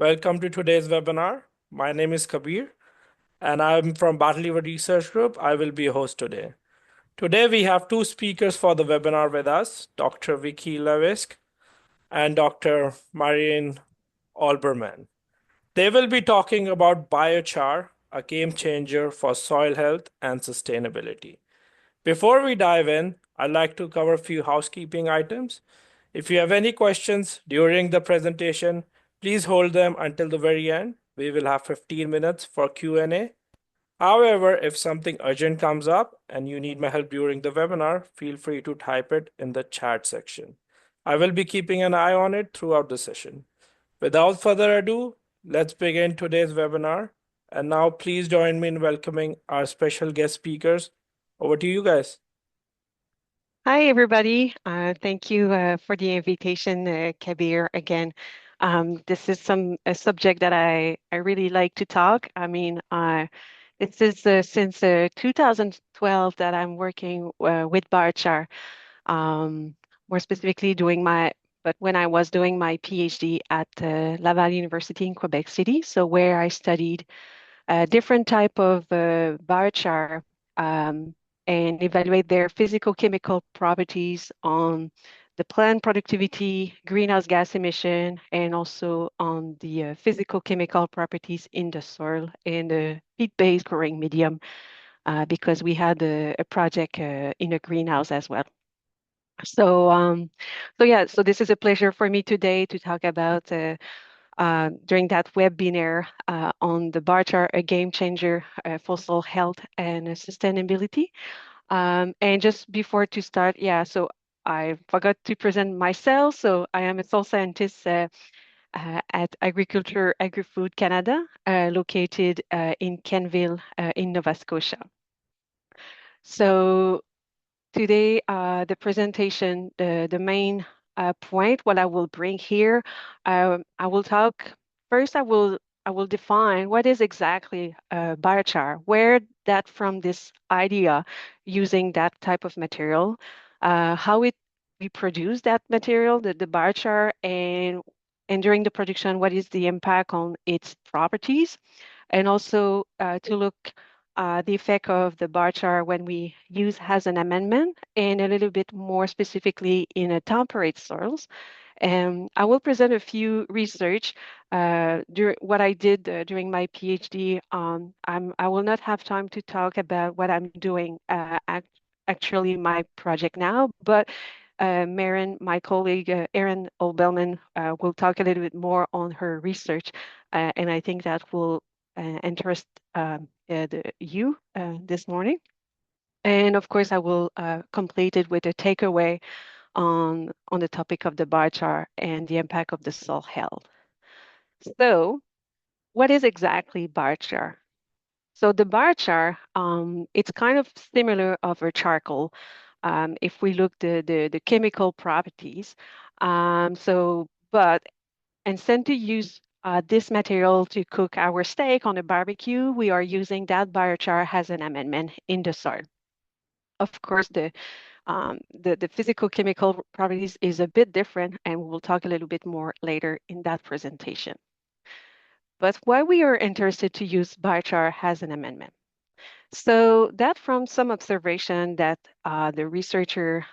Welcome to today's webinar. My name is Kabir, and I'm from Battle Research Group. I will be your host today. Today, we have two speakers for the webinar with us, Dr. Vicky Levisk and Dr. Marian Olbermann. They will be talking about biochar, a game changer for soil health and sustainability. Before we dive in, I'd like to cover a few housekeeping items. If you have any questions during the presentation, please hold them until the very end. We will have 15 minutes for Q&A. However, if something urgent comes up and you need my help during the webinar, feel free to type it in the chat section. I will be keeping an eye on it throughout the session. Without further ado, let's begin today's webinar. And now please join me in welcoming our special guest speakers. Over to you guys. Hi, everybody. Thank you for the invitation, Kabir. Again, this is a subject that I really like to talk. I mean, this is since 2012 that I'm working with Biochar, um, more specifically but when I was doing my PhD at Laval University in Quebec City, so where I studied different type of biochar um, and evaluate their physical chemical properties on the plant productivity, greenhouse gas emission, and also on the physical chemical properties in the soil and the peat-based growing medium, because we had a project in a greenhouse as well. So this is a pleasure for me today to talk about during that webinar on the Biochar, a game changer for soil health and sustainability. And just before to start, so I forgot to present myself. So I am a soil scientist at Agriculture Agri-Food Canada, located in Kenville, in Nova Scotia. So today, the presentation, the main point, what I will bring here, I will talk first. I will define what is exactly biochar, where that from this idea using that type of material, how it we produce that material, the biochar, and during the production, what is the impact on its properties, and also to look the effect of the bar chart when we use as an amendment and a little bit more specifically in a temperate soils. And I will present a few research what I did during my PhD. I will not have time to talk about what I'm doing actually my project now, but Maren, my colleague, Erin Olbelman, will talk a little bit more on her research, and I think that will interest you this morning. And of course, I will complete it with a takeaway on the topic of the biochar and the impact of the soil health. So, what is exactly biochar? So the biochar, it's kind of similar of a charcoal. If we look the chemical properties, but instead to use this material to cook our steak on a barbecue, we are using that biochar as an amendment in the soil. Of course, the physical chemical properties is a bit different, and we will talk a little bit more later in that presentation. But why we are interested to use biochar as an amendment? So that from some observation that the researcher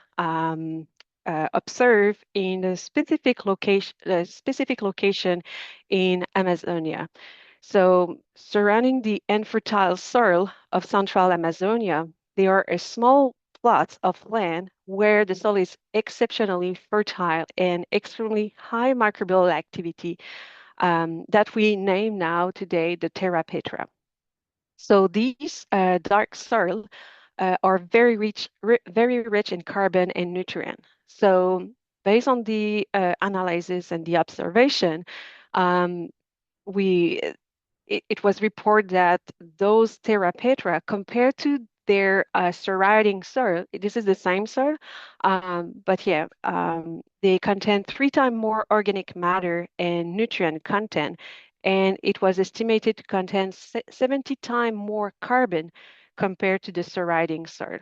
observed in a specific location in Amazonia. So surrounding the infertile soil of central Amazonia, there are a small plots of land where the soil is exceptionally fertile and extremely high microbial activity that we name now today the Terra Petra. So these dark soil are very rich in carbon and nutrient. So based on the analysis and the observation, um, we it was reported that those Terra Petra, compared to their surrounding soil, this is the same soil, but they contain 3 times more organic matter and nutrient content, and it was estimated to contain 70 times more carbon compared to the surrounding soil.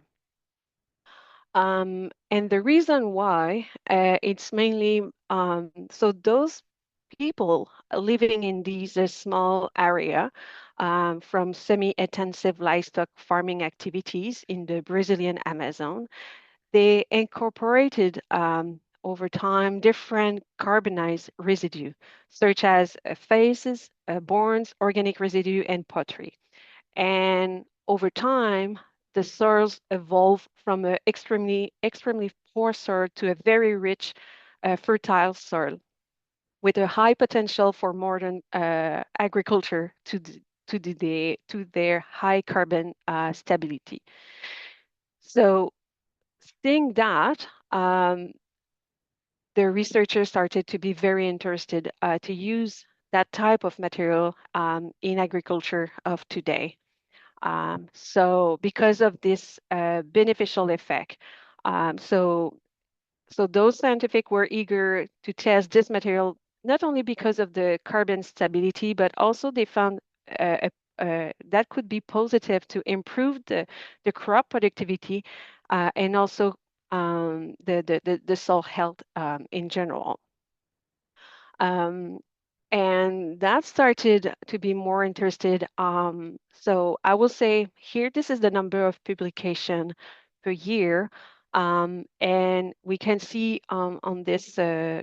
And the reason why it's mainly so those people living in these small area from semi-intensive livestock farming activities in the Brazilian Amazon. They incorporated over time different carbonized residue, such as faces, bones, organic residue, and pottery. And over time, the soils evolved from an extremely poor soil to a very rich, fertile soil with a high potential for modern agriculture to their high carbon stability. So, seeing that, the researchers started to be very interested to use that type of material in agriculture of today. So because of this beneficial effect, um, so so those scientific were eager to test this material not only because of the carbon stability, but also they found that could be positive to improve the crop productivity and also the soil health in general. Um, and that started to be more interested. So I will say here, this is the number of publication per year. And we can see on this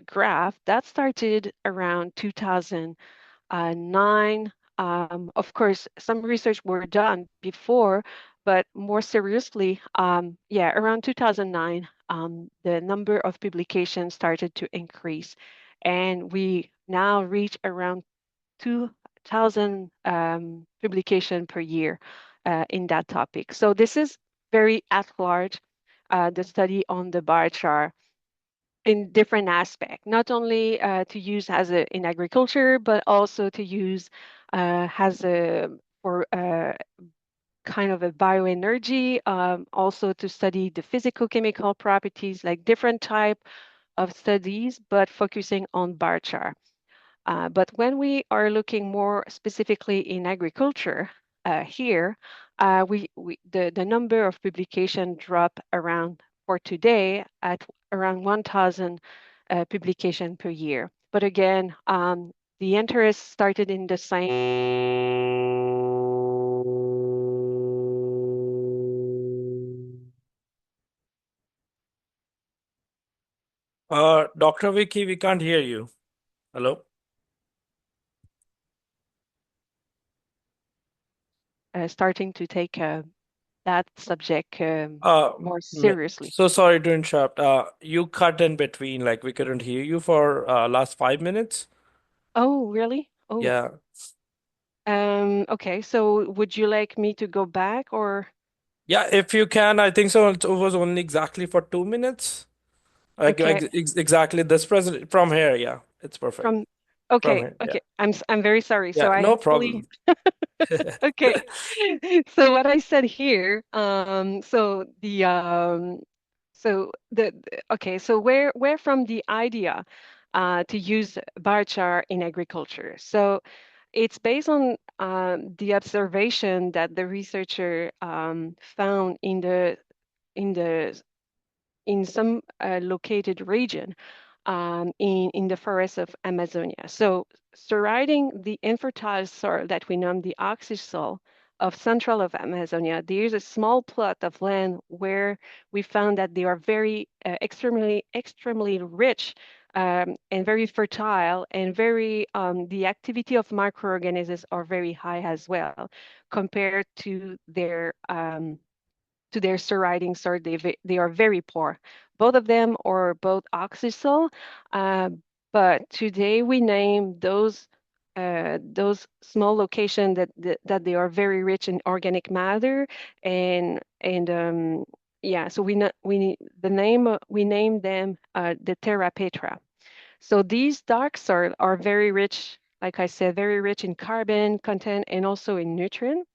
graph that started around 2009. Of course, some research were done before, but more seriously, yeah, around 2009, the number of publications started to increase, and we now reach around 2,000 publication per year in that topic. So this is very at large, the study on the biochar in different aspects, not only to use as in agriculture, but also to use as a for kind of a bioenergy, also to study the physical chemical properties, like different type of studies, but focusing on biochar. But when we are looking more specifically in agriculture, here, the number of publication drop around for today at around 1,000 publication per year. But again, the interest started in the same. Dr. Vicky, we can't hear you. Hello? Starting to take that subject Uh, more seriously. so sorry to interrupt. You cut in between, like we couldn't hear you for last 5 minutes. Oh, really? Oh, Yeah. okay. So would you like me to go back or Yeah, if you can, I think so. It was only exactly for 2 minutes. okay Exactly this present from here. Yeah, it's perfect. from From okay, here. Yeah. okay. I'm very sorry. So Yeah, I no fully problem. okay. So what I said here, okay, so where from the idea to use biochar in agriculture. So it's based on the observation that the researcher found in the in some located region in the forests of Amazonia. So surrounding the infertile soil that we know the oxysoil of central of Amazonia, there is a small plot of land where we found that they are very extremely rich and very fertile and very the activity of microorganisms are very high as well compared to their surrounding soil. They are very poor. Both of them are both oxysoil, uh, but today we name those small locations that they are very rich in organic matter and yeah. So we name them the Terra Petra. So these dark soil are very rich, like I said, very rich in carbon content and also in nutrient.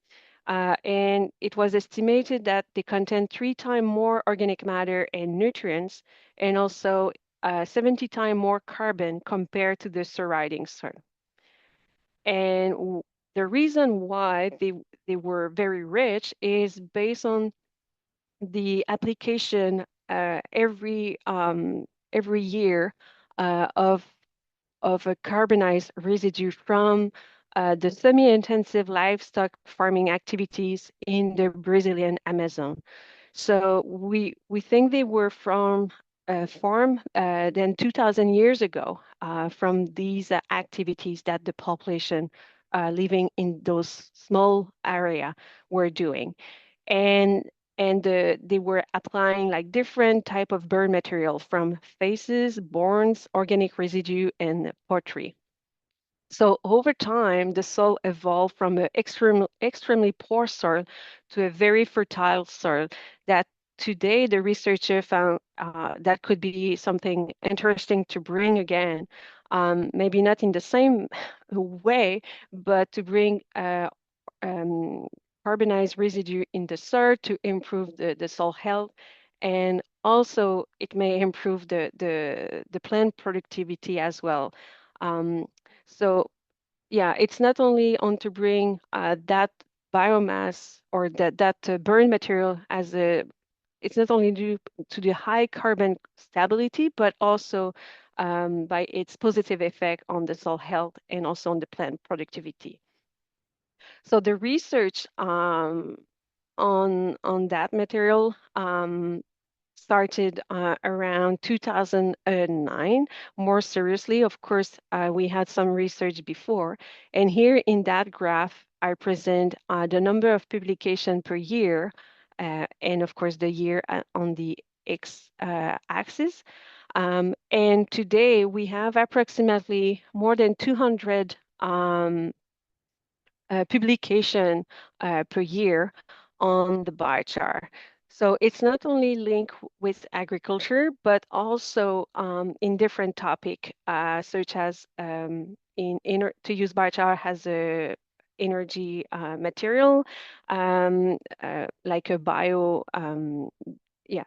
And it was estimated that they contain 3 times more organic matter and nutrients, and also 70 times more carbon compared to the surrounding soil. And the reason why they were very rich is based on the application every year of of a carbonized residue from the semi-intensive livestock farming activities in the Brazilian Amazon. So we think they were from a farm then 2,000 years ago from these activities that the population living in those small area were doing. And they were applying like different type of burn material from faces, bones, organic residue, and pottery. So over time, the soil evolved from an extremely poor soil to a very fertile soil that today the researcher found that could be something interesting to bring again, maybe not in the same way, but to bring um, carbonized residue in the soil to improve the soil health. And also it may improve the plant productivity as well. Um, so yeah, it's not only on to bring that biomass or that burn material as a, it's not only due to the high carbon stability, but also by its positive effect on the soil health and also on the plant productivity. So the research on that material started around 2009. More seriously, of course, we had some research before. And here in that graph, I present the number of publication per year, and of course the year on the X axis. And today we have approximately more than 200 publication per year on the biochar. So it's not only linked with agriculture, but also in different topic, such as to use biochar as a energy material, like a bio, yeah,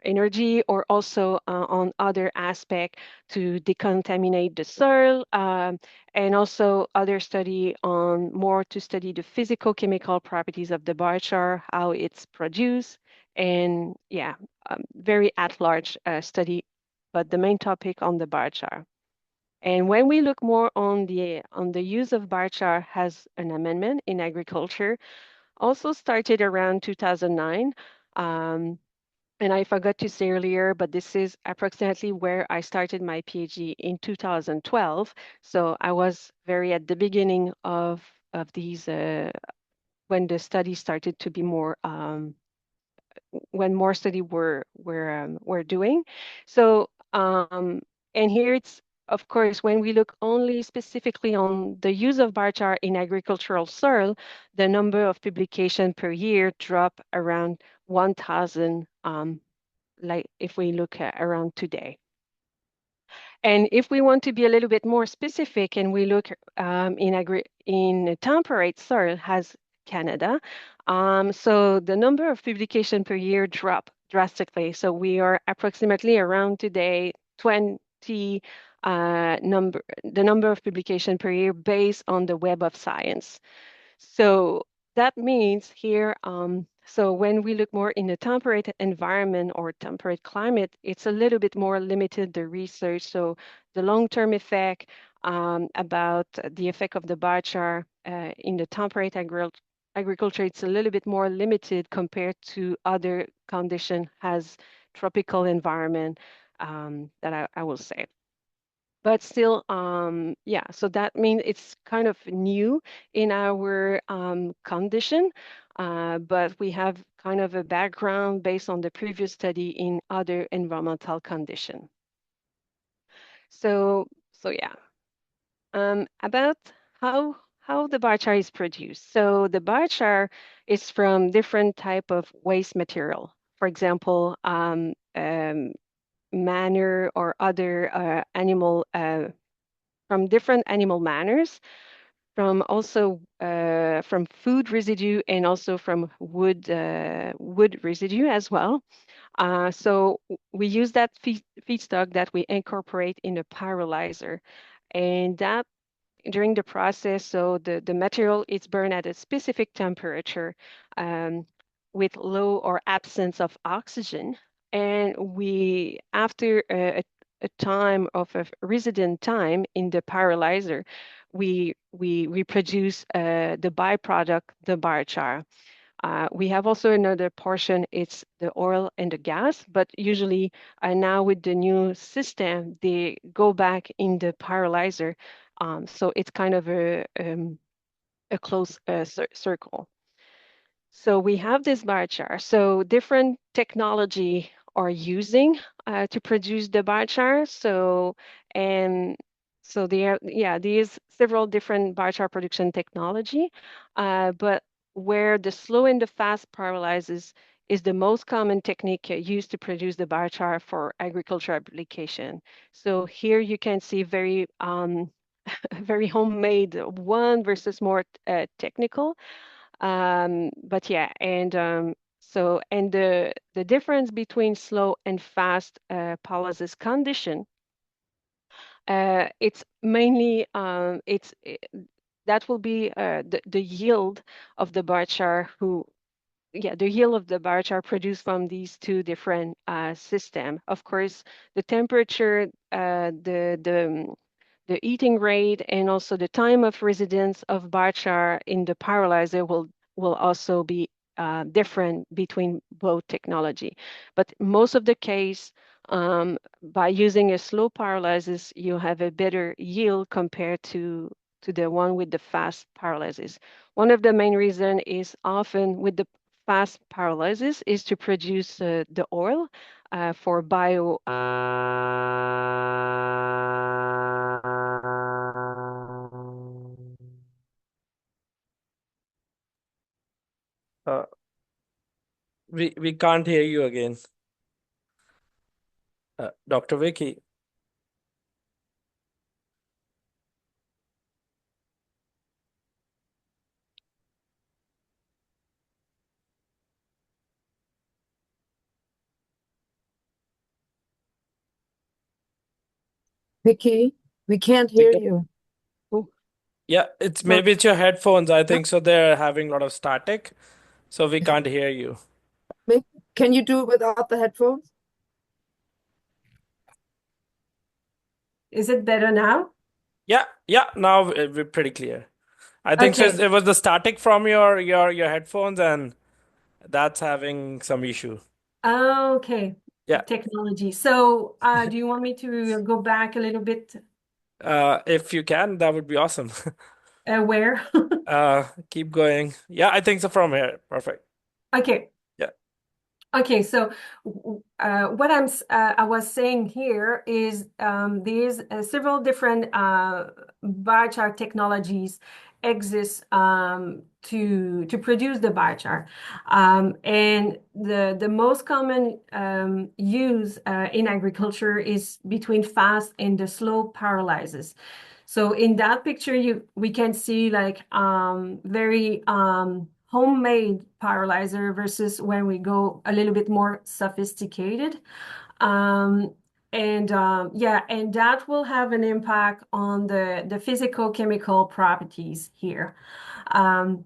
energy, or also on other aspect to decontaminate the soil, and also other study on more to study the physical chemical properties of the biochar, how it's produced, and yeah, very at large study, but the main topic on the biochar. And when we look more on the use of biochar as an amendment in agriculture, also started around 2009. Um, and I forgot to say earlier, but this is approximately where I started my PhD in 2012. So I was very at the beginning of these when the study started to be more when more study were doing. So and here it's of course when we look only specifically on the use of biochar in agricultural soil, the number of publication per year drop around 1,000 like if we look at around today. And if we want to be a little bit more specific and we look in a temperate soil as Canada, so the number of publication per year drop drastically. So we are approximately around today 20 the number of publication per year based on the Web of Science. So that means here, so when we look more in a temperate environment or temperate climate, it's a little bit more limited, the research. So the long-term effect about the effect of the biochar in the temperate agriculture, it's a little bit more limited compared to other condition as tropical environment that I will say. But still, yeah, so that means it's kind of new in our condition, but we have kind of a background based on the previous study in other environmental condition. So yeah, about how the biochar is produced. So the biochar is from different type of waste material. For example, manure or other animal from different animal manners, from also from food residue and also from wood residue as well. So we use that feedstock that we incorporate in a pyrolyzer, and that during the process, so the material is burned at a specific temperature um, with low or absence of oxygen. And we, after a time of a resident time in the pyrolyzer, we produce the byproduct, the biochar. We have also another portion, it's the oil and the gas, but usually now with the new system, they go back in the pyrolyzer. So it's kind of a close circle. So we have this biochar. So different technology are using to produce the biochar. And so there, yeah, these several different biochar production technology, but where the slow and the fast pyrolysis is the most common technique used to produce the biochar for agriculture application. So here you can see very very homemade one versus more technical. But yeah, and the difference between slow and fast pyrolysis condition, it's mainly that will be the yield of the biochar who yeah, the yield of the biochar produced from these two different system. Of course, the temperature, the eating rate, and also the time of residence of biochar in the pyrolyzer will also be different between both technology. But most of the case, by using a slow pyrolysis, you have a better yield compared to the one with the fast pyrolysis. One of the main reason is often with the fast pyrolysis is to produce the oil for bio. Uh, we can't hear you again, Dr. Vicky. Vicky, we can't We hear can, you. Oh, yeah, it's no, maybe it's your headphones. I No, think so. They're having a lot of static, so we can't hear you. make, can you do it without the headphones? Is it better now? Yeah, yeah. Now we're pretty clear. I think so. Okay. It was the static from your headphones, and that's having some issue. Okay. Yeah. Technology. So, do you want me to go back a little bit? If you can, that would be awesome. Where? Keep going. Yeah, I think so from here. Perfect. Okay. Yeah. Okay, so what I was saying here is there's several different biochar technologies exist to produce the biochar, and the most common use in agriculture is between fast and the slow pyrolysis. So in that picture, we can see like very homemade pyrolyzer versus when we go a little bit more sophisticated. Um, yeah, and that will have an impact on the physical chemical properties here. Um,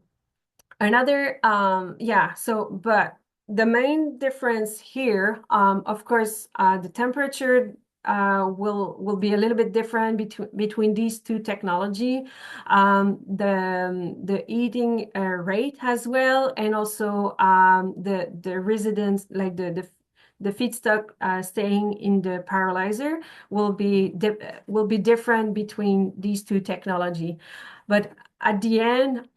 yeah, so, but the main difference here, of course, the temperature will be a little bit different between these two technology. The eating rate as well, and also the residence, like the feedstock staying in the pyrolyzer will be different between these two technology. But at the end,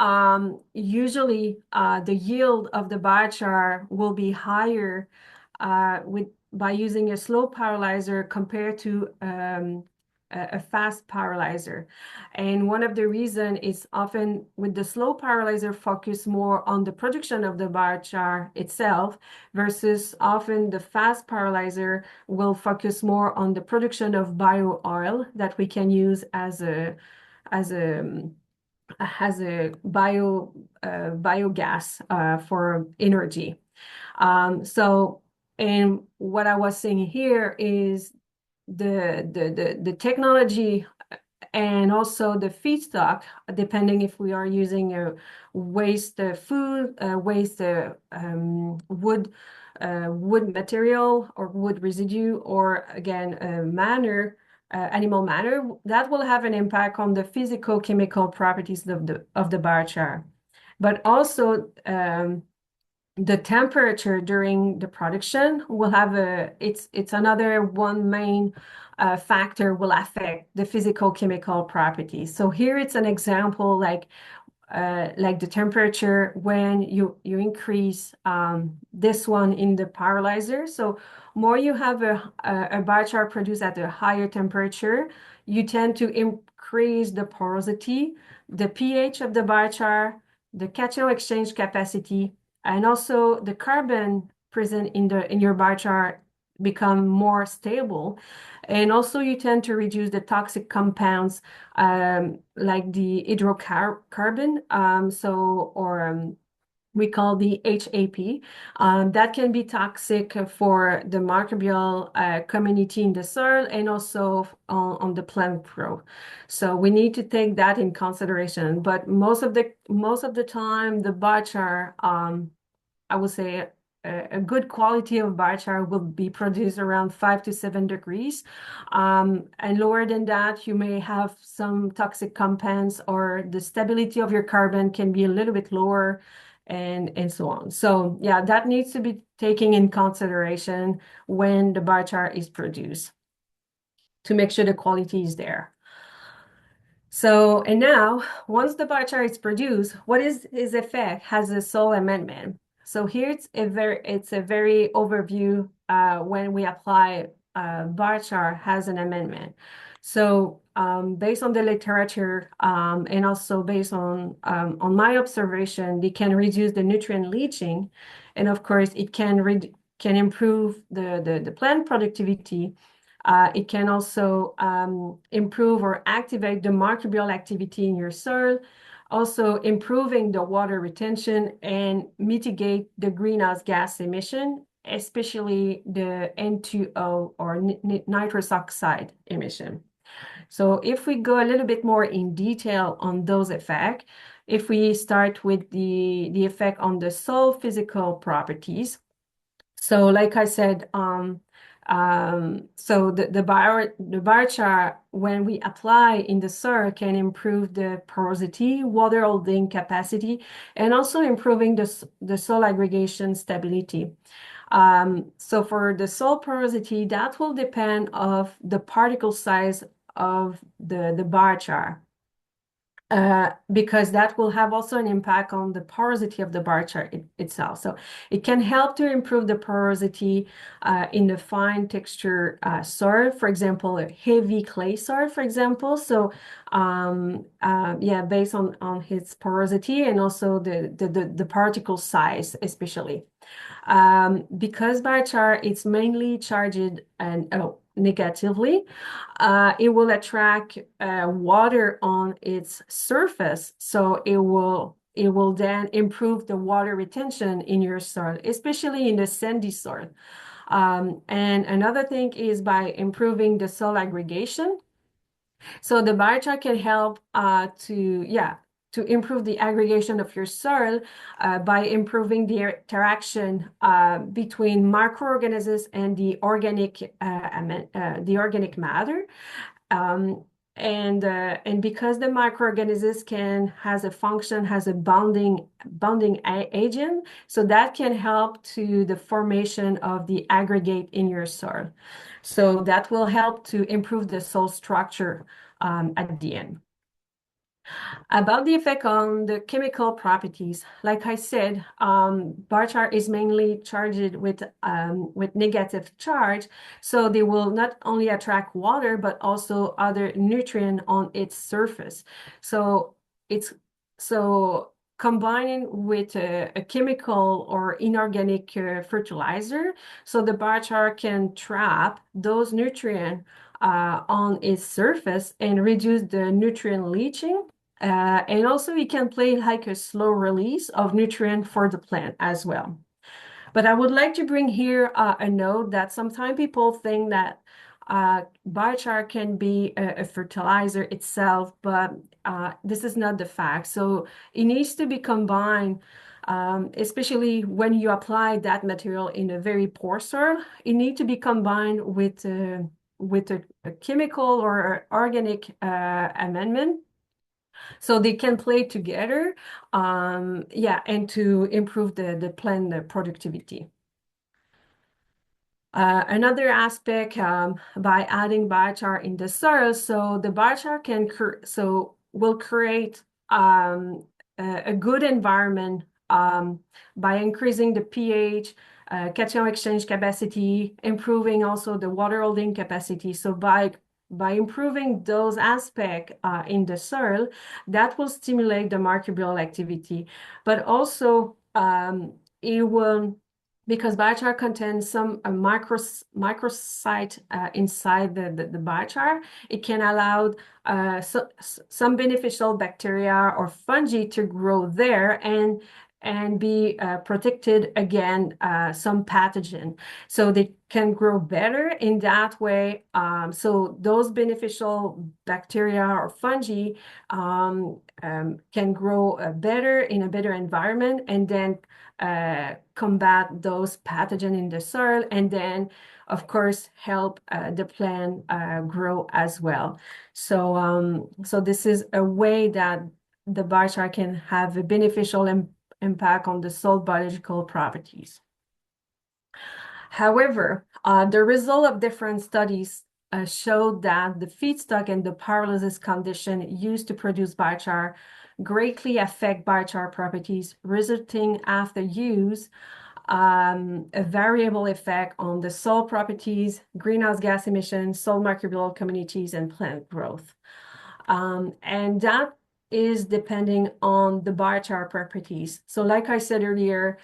usually the yield of the biochar will be higher by using a slow pyrolyzer compared to a fast pyrolyzer. And one of the reason is often with the slow pyrolyzer focus more on the production of the biochar itself versus often the fast pyrolyzer will focus more on the production of bio oil that we can use as a biogas for energy. So, and what I was saying here is the technology and also the feedstock, depending if we are using a waste food, waste wood material or wood residue, or again, animal matter, that will have an impact on the physical chemical properties of the biochar. But also the temperature during the production will have it's another one main factor will affect the physical chemical properties. So here it's an example like the temperature when you increase this one in the pyrolyzer. So more you have a biochar produced at a higher temperature, you tend to increase the porosity, the pH of the biochar, the cation exchange capacity, and also the carbon present in your biochar become more stable. And also you tend to reduce the toxic compounds like the hydrocarbon, we call the HAP. That can be toxic for the microbial community in the soil and also on the plant growth. So we need to take that in consideration. But most of the time, the biochar, I would say a good quality of biochar will be produced around 5 to 7 degrees. And lower than that, you may have some toxic compounds, or the stability of your carbon can be a little bit lower, and so on. So yeah, that needs to be taken in consideration when the biochar is produced to make sure the quality is there. So, and now, once the biochar is produced, what is its effect as a soil amendment? So here it's a very overview when we apply biochar as an amendment. So based on the literature and also based on my observation, they can reduce the nutrient leaching, and of course it can improve the plant productivity. It can also improve or activate the microbial activity in your soil, also improving the water retention and mitigate the greenhouse gas emission, especially the N2O or nitrous oxide emission. So if we go a little bit more in detail on those effects, if we start with the effect on the soil physical properties. So like I said, so the biochar, when we apply in the soil, can improve the porosity, water holding capacity, and also improving the soil aggregation stability. So for the soil porosity, that will depend of the particle size of the biochar. Because that will have also an impact on the porosity of the biochar itself. So it can help to improve the porosity in the fine texture soil, for example, a heavy clay soil, for example. So yeah, based on its porosity and also the particle size, especially. Because biochar is mainly charged negatively, it will attract water on its surface, so it will then improve the water retention in your soil, especially in the sandy soil. And another thing is by improving the soil aggregation. So the biochar can help to improve the aggregation of your soil by improving the interaction between microorganisms and the organic matter. And because the microorganisms has a function, has a bonding agent, so that can help to the formation of the aggregate in your soil. So that will help to improve the soil structure at the end. About the effect on the chemical properties, like I said, biochar is mainly charged with negative charge, so they will not only attract water but also other nutrient on its surface. So combining with a chemical or inorganic fertilizer, so the biochar can trap those nutrients on its surface and reduce the nutrient leaching. And also it can play like a slow release of nutrient for the plant as well. But I would like to bring here a note that sometimes people think that Biochar can be a fertilizer itself, but this is not the fact. So it needs to be combined, especially when you apply that material in a very poor soil. It needs to be combined with a chemical or organic amendment, so they can play together, yeah, and to improve the plant productivity. Another aspect, by adding biochar in the soil, so the biochar will create a good environment by increasing the pH, cation exchange capacity, improving also the water holding capacity. So by improving those aspects in the soil, that will stimulate the microbial activity, but also it will, because biochar contains some microcyte inside the biochar, it can allow some beneficial bacteria or fungi to grow there and be protected against some pathogen. So they can grow better in that way. So those beneficial bacteria or fungi can grow better in a better environment, and then combat those pathogens in the soil, and then of course help the plant grow as well. So this is a way that the biochar can have a beneficial impact on the soil biological properties. However, the result of different studies showed that the feedstock and the pyrolysis condition used to produce biochar greatly affect biochar properties, resulting after use a variable effect on the soil properties, greenhouse gas emissions, soil microbial communities, and plant growth. And that is depending on the biochar properties. So like I said earlier,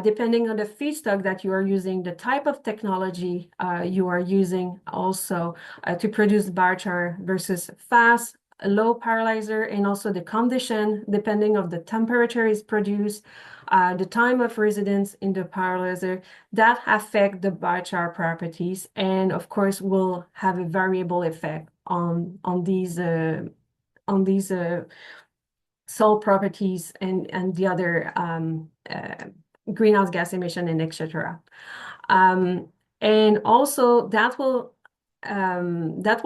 depending on the feedstock that you are using, the type of technology you are using also to produce biochar versus fast, low pyrolyzer, and also the condition, depending on the temperature is produced, the time of residence in the pyrolyzer, that affect the biochar properties, and of course will have a variable effect on these soil properties and the other greenhouse gas emission and etc. And also that will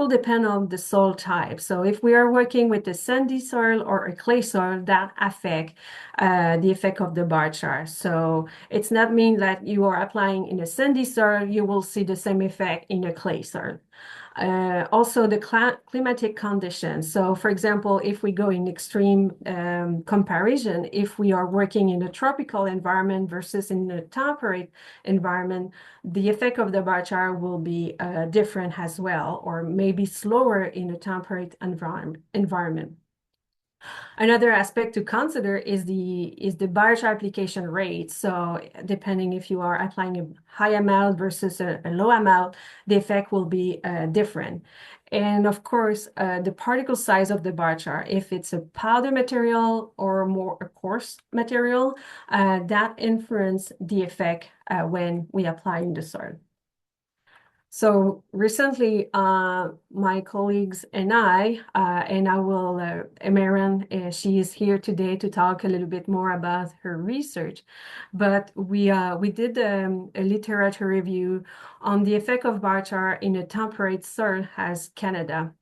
depend on the soil type. So if we are working with a sandy soil or a clay soil, that affect the effect of the biochar. So it's not mean that you are applying in a sandy soil, you will see the same effect in a clay soil. Also the climatic conditions. So for example, if we go in extreme comparison, if we are working in a tropical environment versus in a temperate environment, the effect of the biochar will be different as well, or maybe slower in a temperate environment. Another aspect to consider is the biochar application rate. So depending if you are applying a high amount versus a low amount, the effect will be different. And of course, the particle size of the biochar, if it's a powder material or more a coarse material, that influence the effect when we apply in the soil. So recently, my colleagues and I will, Emeran, she is here today to talk a little bit more about her research. But we did a literature review on the effect of biochar in a temperate soil as Canada.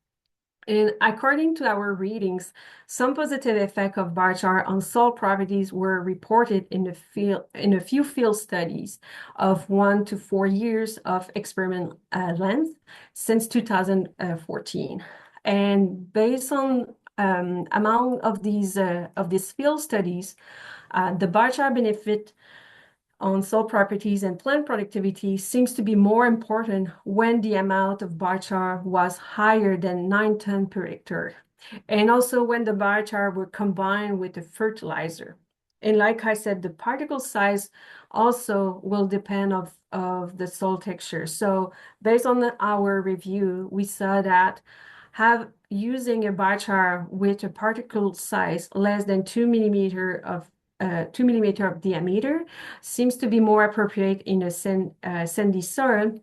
And according to our readings, some positive effect of biochar on soil properties were reported in a few field studies of 1 to 4 years of experiment length since 2014. And based on amount of these field studies, the biochar benefit on soil properties and plant productivity seems to be more important when the amount of biochar was higher than 9 tons per hectare, and also when the biochar were combined with the fertilizer. And like I said, the particle size also will depend of the soil texture. So based on our review, we saw that using a biochar with a particle size less than 2 millimeter of 2 millimeter of diameter seems to be more appropriate in a sandy soil,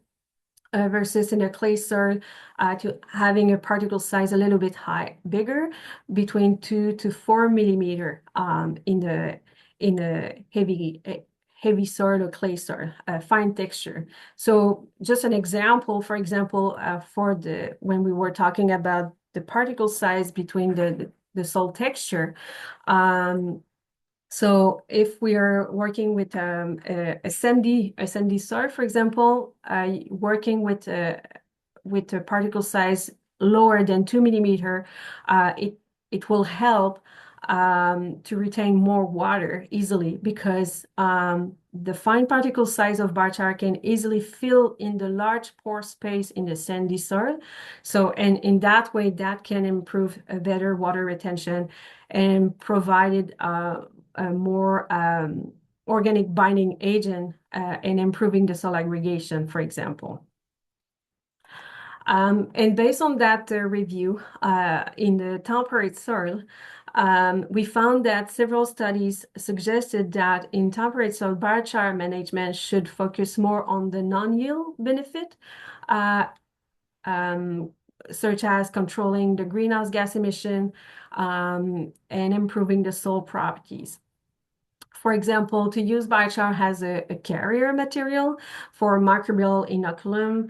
versus in a clay soil to having a particle size a little bit bigger, between 2 to 4 millimeter in a heavy soil or clay soil, fine texture. So just an example, for example, when we were talking about the particle size between the soil texture. So if we are working with a sandy soil, for example, working with a particle size lower than 2 millimeter, it will help to retain more water easily, because the fine particle size of biochar can easily fill in the large pore space in the sandy soil. So, and in that way, that can improve a better water retention and provided a more organic binding agent and improving the soil aggregation, for example. And based on that review in the temperate soil, we found that several studies suggested that in temperate soil, biochar management should focus more on the non-yield benefit, such as controlling the greenhouse gas emission and improving the soil properties. For example, to use biochar as a carrier material for microbial inoculum,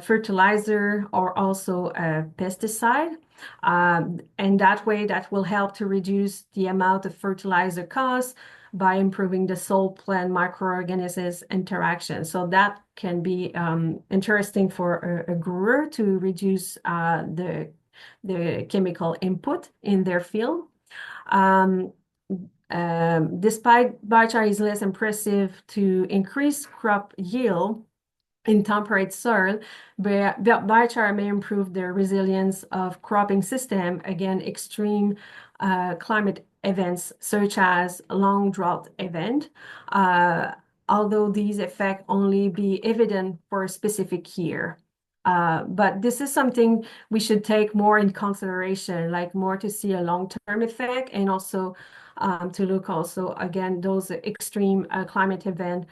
fertilizer, or also a pesticide. And that way, that will help to reduce the amount of fertilizer costs by improving the soil-plant microorganisms interaction. So that can be interesting for a grower to reduce the chemical input in their field. Despite biochar is less impressive to increase crop yield in temperate soil, but biochar may improve the resilience of cropping system against extreme climate events such as long drought event, although these effects only be evident for a specific year. But this is something we should take more in consideration, like more to see a long-term effect, and also to look also, again, those extreme climate events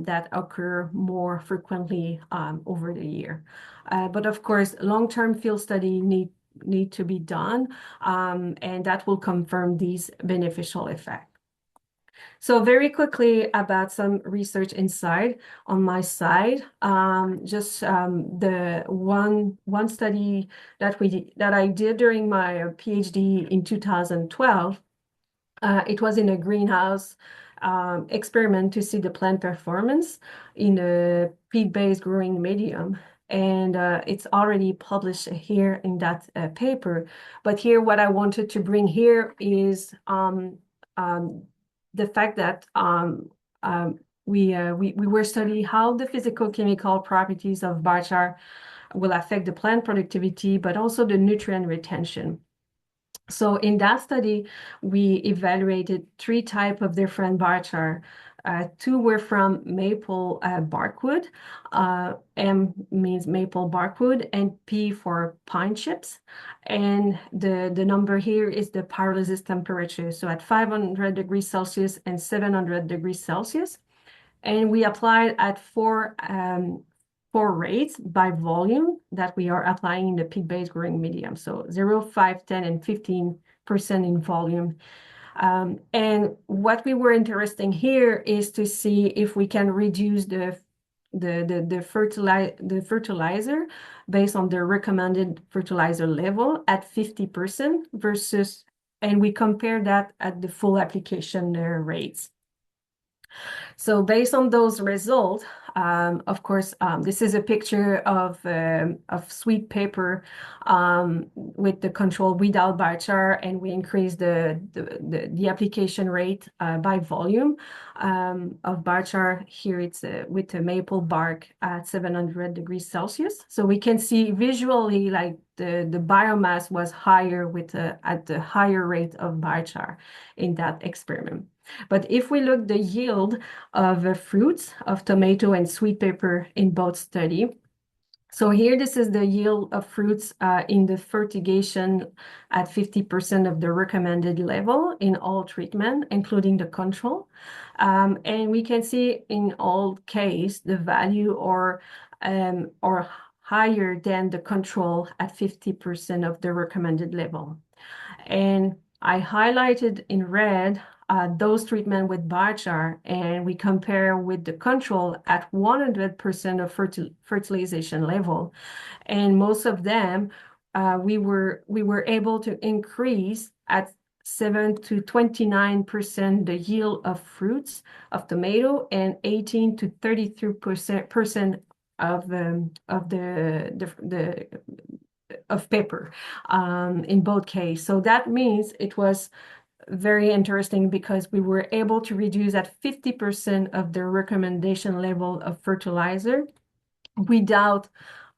that occur more frequently over the year. But of course, long-term field study need to be done, and that will confirm these beneficial effects. So very quickly about some research inside on my side, just the one study that I did during my PhD in 2012. It was in a greenhouse experiment to see the plant performance in a peat-based growing medium. And it's already published here in that paper. But here, what I wanted to bring here is the fact that we were studying how the physical chemical properties of biochar will affect the plant productivity, but also the nutrient retention. So in that study, we evaluated 3 types of different biochar. 2 were from maple barkwood. M means maple barkwood, and P for pine chips. And the number here is the pyrolysis temperature, so at 500 degrees Celsius and 700 degrees Celsius. And we applied at four rates by volume that we are applying in the peat-based growing medium. So 0, 5, 10, and 15% in volume. And what we were interested in here is to see if we can reduce the fertilizer based on the recommended fertilizer level at 50% versus, and we compare that at the full application rates. So based on those results, of course, this is a picture of sweet paper with the control without biochar, and we increase the application rate by volume of biochar. Here it's with the maple bark at 700 degrees Celsius. So we can see visually like the biomass was higher at the higher rate of biochar in that experiment. But if we look the yield of fruits of tomato and sweet pepper in both study, so here this is the yield of fruits in the fertigation at 50% of the recommended level in all treatment, including the control. And we can see in all case the value or or higher than the control at 50% of the recommended level. And I highlighted in red those treatment with biochar, and we compare with the control at 100% of fertilization level. And most of them, we were able to increase at 7 to 29% the yield of fruits of tomato, and 18 to 33% of the of pepper in both cases. So that means it was very interesting because we were able to reduce at 50% of the recommendation level of fertilizer without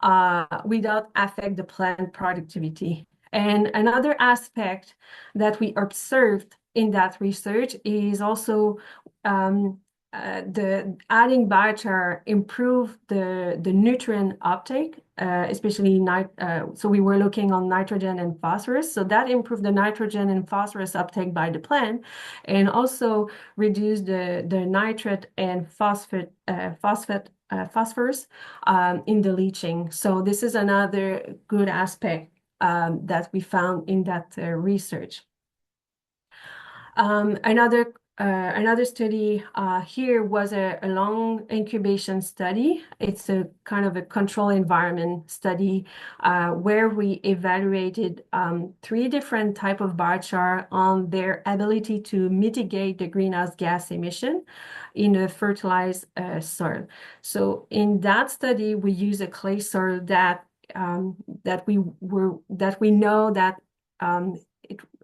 affect the plant productivity. And another aspect that we observed in that research is also the adding biochar improved the nutrient uptake, especially so we were looking on nitrogen and phosphorus. So that improved the nitrogen and phosphorus uptake by the plant, and also reduced the nitrate and phosphorus in the leaching. So this is another good aspect that we found in that research. Another study here was a long incubation study. It's a kind of a control environment study where we evaluated 3 different types of biochar on their ability to mitigate the greenhouse gas emission in a fertilized soil. So in that study, we use a clay soil that we know that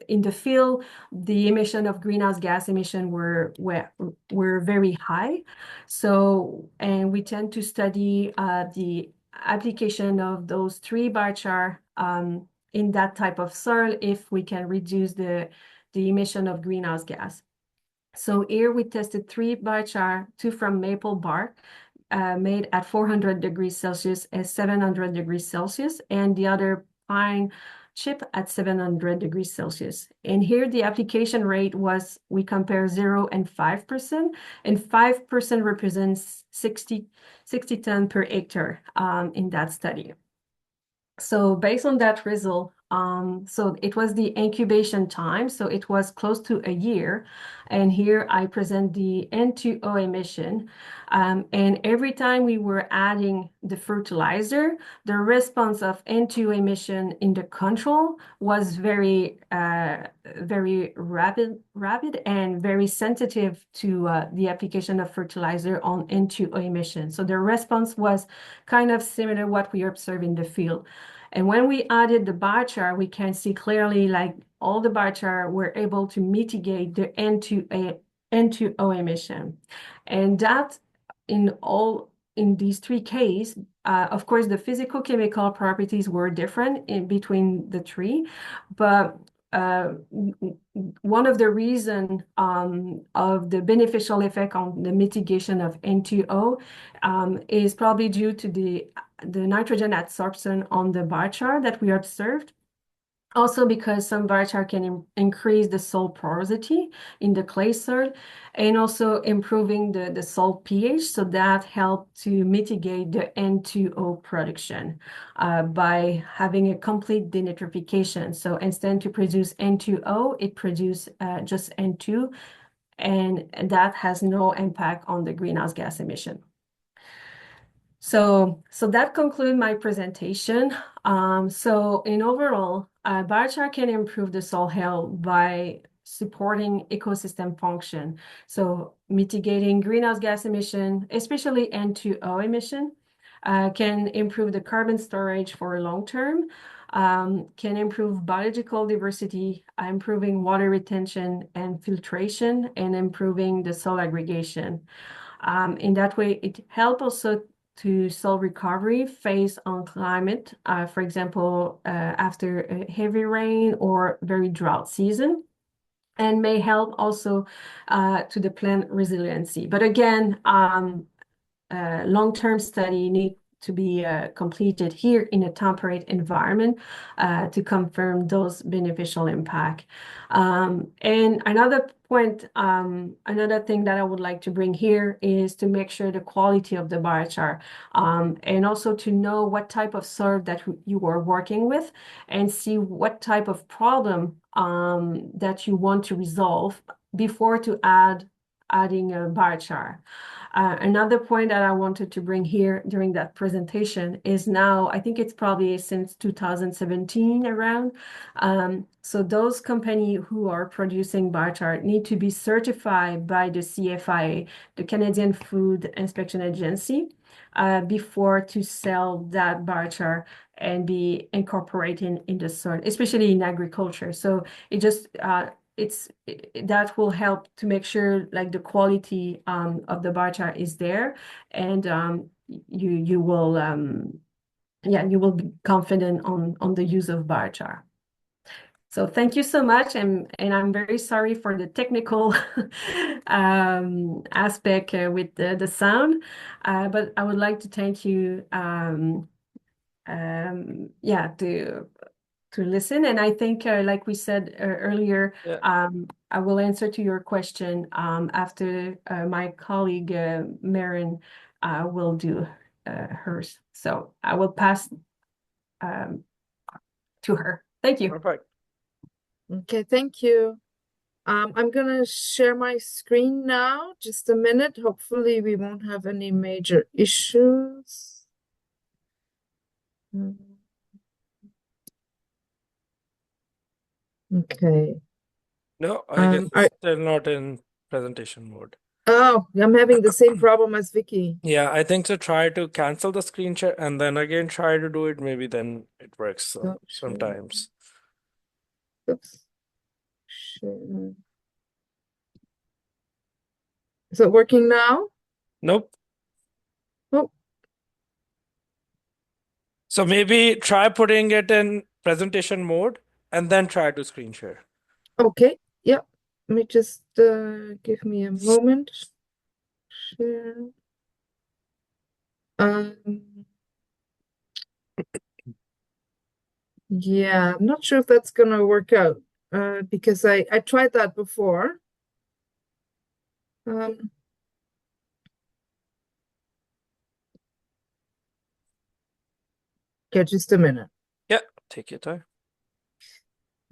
in the field, the emission of greenhouse gas emission were very high. So, and we tend to study the application of those 3 biochar in that type of soil if we can reduce the emission of greenhouse gas. So here we tested 3 biochar, 2 from maple bark, made at 400 degrees Celsius and 700 degrees Celsius, and the other pine chip at 700 degrees Celsius. And here the application rate was, we compare 0 and 5%, and 5% represents 60 ton per hectare in that study. So based on that result, so it was the incubation time, so it was close to a year. And here I present the N2O emission. And every time we were adding the fertilizer, the response of N2O emission in the control was very rapid and very sensitive to the application of fertilizer on N2O emission. So the response was kind of similar to what we observe in the field. And when we added the biochar, we can see clearly like all the biochar were able to mitigate the N2O emission. And that in these 3 cases, of course, the physical chemical properties were different in between the 3, but one of the reasons of the beneficial effect on the mitigation of N2O is probably due to the nitrogen adsorption on the biochar that we observed. Also because some biochar can increase the soil porosity in the clay soil, and also improving the soil pH, so that helped to mitigate the N2O production by having a complete denitrification. So instead to produce N2O, it produces just N2, and that has no impact on the greenhouse gas emission. So that concludes my presentation. So in overall, biochar can improve the soil health by supporting ecosystem function. So mitigating greenhouse gas emission, especially N2O emission, can improve the carbon storage for long term, can improve biological diversity, improving water retention and filtration, and improving the soil aggregation. In that way, it helps also to soil recovery phase on climate, for example, after a heavy rain or very drought season, and may help also to the plant resiliency. But again, long-term study to be completed here in a temperate environment to confirm those beneficial impact. And another point, another thing that I would like to bring here is to make sure the quality of the biochar, and also to know what type of soil that you are working with, and see what type of problem that you want to resolve before to adding a biochar. Another point that I wanted to bring here during that presentation is now, I think it's probably since 2017 around. So those companies who are producing biochar need to be certified by the CFIA, the Canadian Food Inspection Agency, before to sell that biochar and be incorporated in the soil, especially in agriculture. So it just that will help to make sure like the quality of the biochar is there, and you will you will be confident on the use of biochar. So thank you so much, and I'm very sorry for the technical aspect with the sound, but I would like to thank you to listen. And I think, like we said earlier, Yeah, I will answer to your question after my colleague Maren will do hers. So I will pass to her. Thank you. perfect. Okay, thank you. I'm gonna share my screen now. Just a minute. Hopefully we won't have any major issues. Okay. No, I guess I it's still not in presentation mode. Oh, I'm having the same problem as Vicky. Yeah, I think so. Try to cancel the screen share and then again try to do it. Maybe then it works Oh, sometimes. oops. Share. Is it working now? Nope. Oh, So maybe try putting it in presentation mode and then try to screen share. okay. Yeah. Let me just give me a moment. Share. Yeah, I'm not sure if that's gonna work out because I tried that before. Okay, just a minute. Yeah, take your time.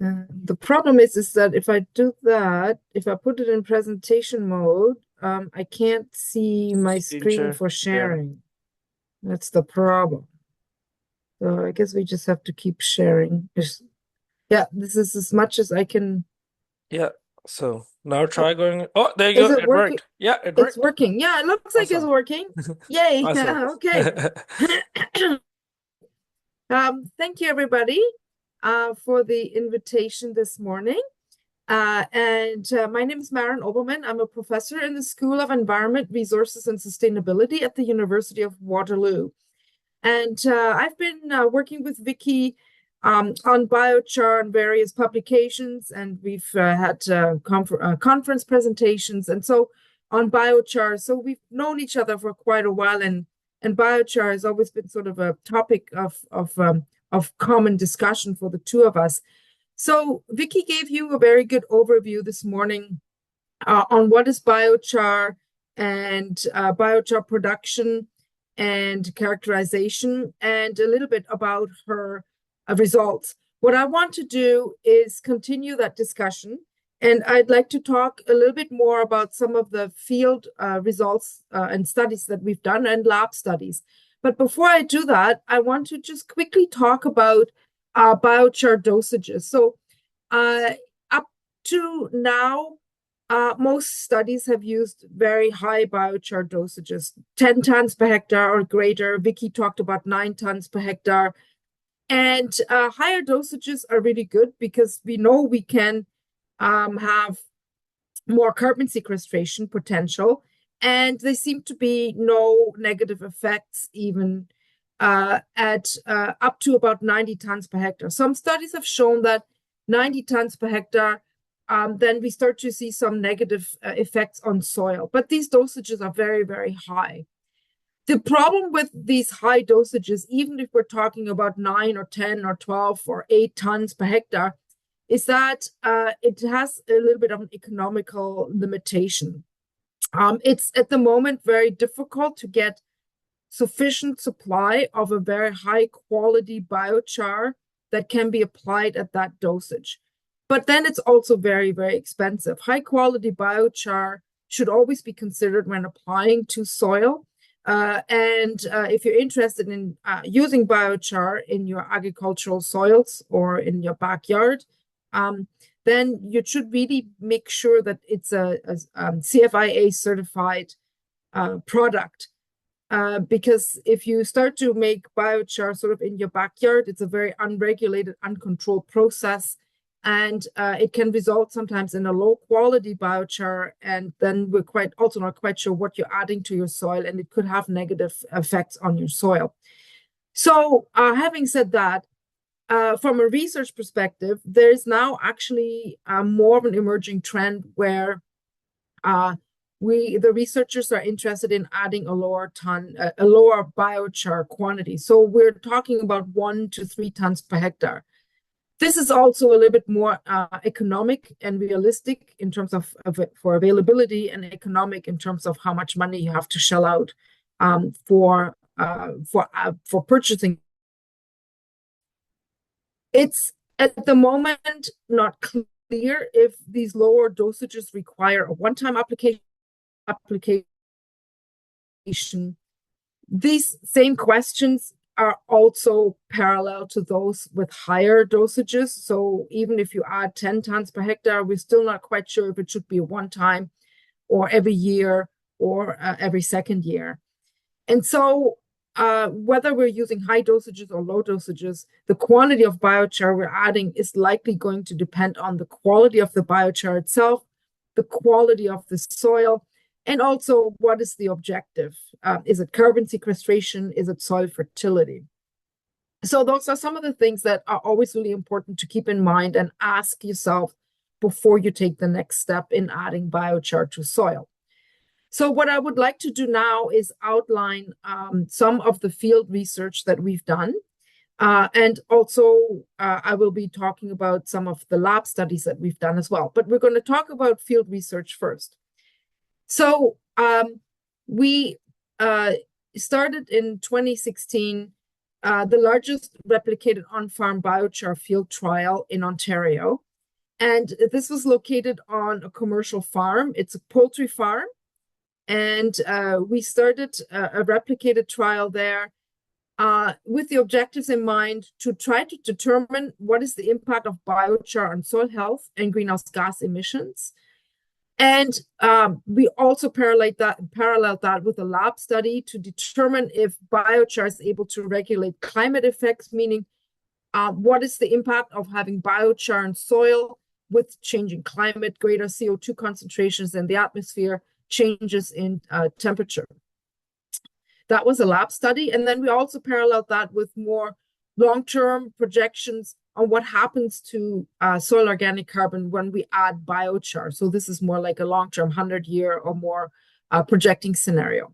The problem is that if I do that, if I put it in presentation mode, I can't see my Screen screen share. for Yeah. sharing. That's the problem. So I guess we just have to keep sharing. Yeah, this is as much as I can. Yeah. So now try going. Oh, there you Is go. it It working? worked. Yeah, it It's worked. working. Yeah, it looks like it's Awesome. working. Yay. Awesome. Okay. Thank you, everybody, for the invitation this morning. My name is Maren Obermann. I'm a professor in the School of Environment, Resources, and Sustainability at the University of Waterloo. And I've been working with Vicky on biochar and various publications, and we've had conference presentations, and so on biochar. So we've known each other for quite a while, and biochar has always been sort of a topic of common discussion for the two of us. So Vicky gave you a very good overview this morning on what is biochar and biochar production and characterization, and a little bit about her results. What I want to do is continue that discussion, and I'd like to talk a little bit more about some of the field results and studies that we've done and lab studies. But before I do that, I want to just quickly talk about biochar dosages. So up to now, most studies have used very high biochar dosages, 10 tons per hectare or greater. Vicky talked about 9 tons per hectare. And higher dosages are really good because we know we can have more carbon sequestration potential. And there seem to be no negative effects even at up to about 90 tons per hectare. Some studies have shown that 90 tons per hectare, then we start to see some negative effects on soil. But these dosages are very, very high. The problem with these high dosages, even if we're talking about 9 or 10 or 12 or 8 tons per hectare, is that it has a little bit of an economical limitation. It's at the moment very difficult to get sufficient supply of a very high quality biochar that can be applied at that dosage. But then it's also very, very expensive. High quality biochar should always be considered when applying to soil. If you're interested in using biochar in your agricultural soils or in your backyard, then you should really make sure that it's a CFIA certified product. Because if you start to make biochar sort of in your backyard, it's a very unregulated, uncontrolled process. And it can result sometimes in a low quality biochar. And then we're also not quite sure what you're adding to your soil, and it could have negative effects on your soil. So having said that, from a research perspective, there's now actually more of an emerging trend where the researchers are interested in adding a lower biochar quantity. So we're talking about 1 to 3 tons per hectare. This is also a little bit more economic and realistic in terms of for availability, and economic in terms of how much money you have to shell out for purchasing. It's at the moment not clear if these lower dosages require a one-time application. These same questions are also parallel to those with higher dosages. So even if you add 10 tons per hectare, we're still not quite sure if it should be a one-time or every year or every second year. And so whether we're using high dosages or low dosages, the quantity of biochar we're adding is likely going to depend on the quality of the biochar itself, the quality of the soil, and also what is the objective? Is it carbon sequestration? Is it soil fertility? So those are some of the things that are always really important to keep in mind and ask yourself before you take the next step in adding biochar to soil. So what I would like to do now is outline some of the field research that we've done. And also, I will be talking about some of the lab studies that we've done as well. But we're going to talk about field research first. So we started in 2016, the largest replicated on-farm biochar field trial in Ontario. And this was located on a commercial farm. It's a poultry farm. And we started a replicated trial there with the objectives in mind to try to determine what is the impact of biochar on soil health and greenhouse gas emissions. And we also paralleled that with a lab study to determine if biochar is able to regulate climate effects, meaning what is the impact of having biochar in soil with changing climate, greater CO2 concentrations in the atmosphere, changes in temperature. That was a lab study. And then we also paralleled that with more long-term projections on what happens to soil organic carbon when we add biochar. So this is more like a long-term 100-year or more projecting scenario.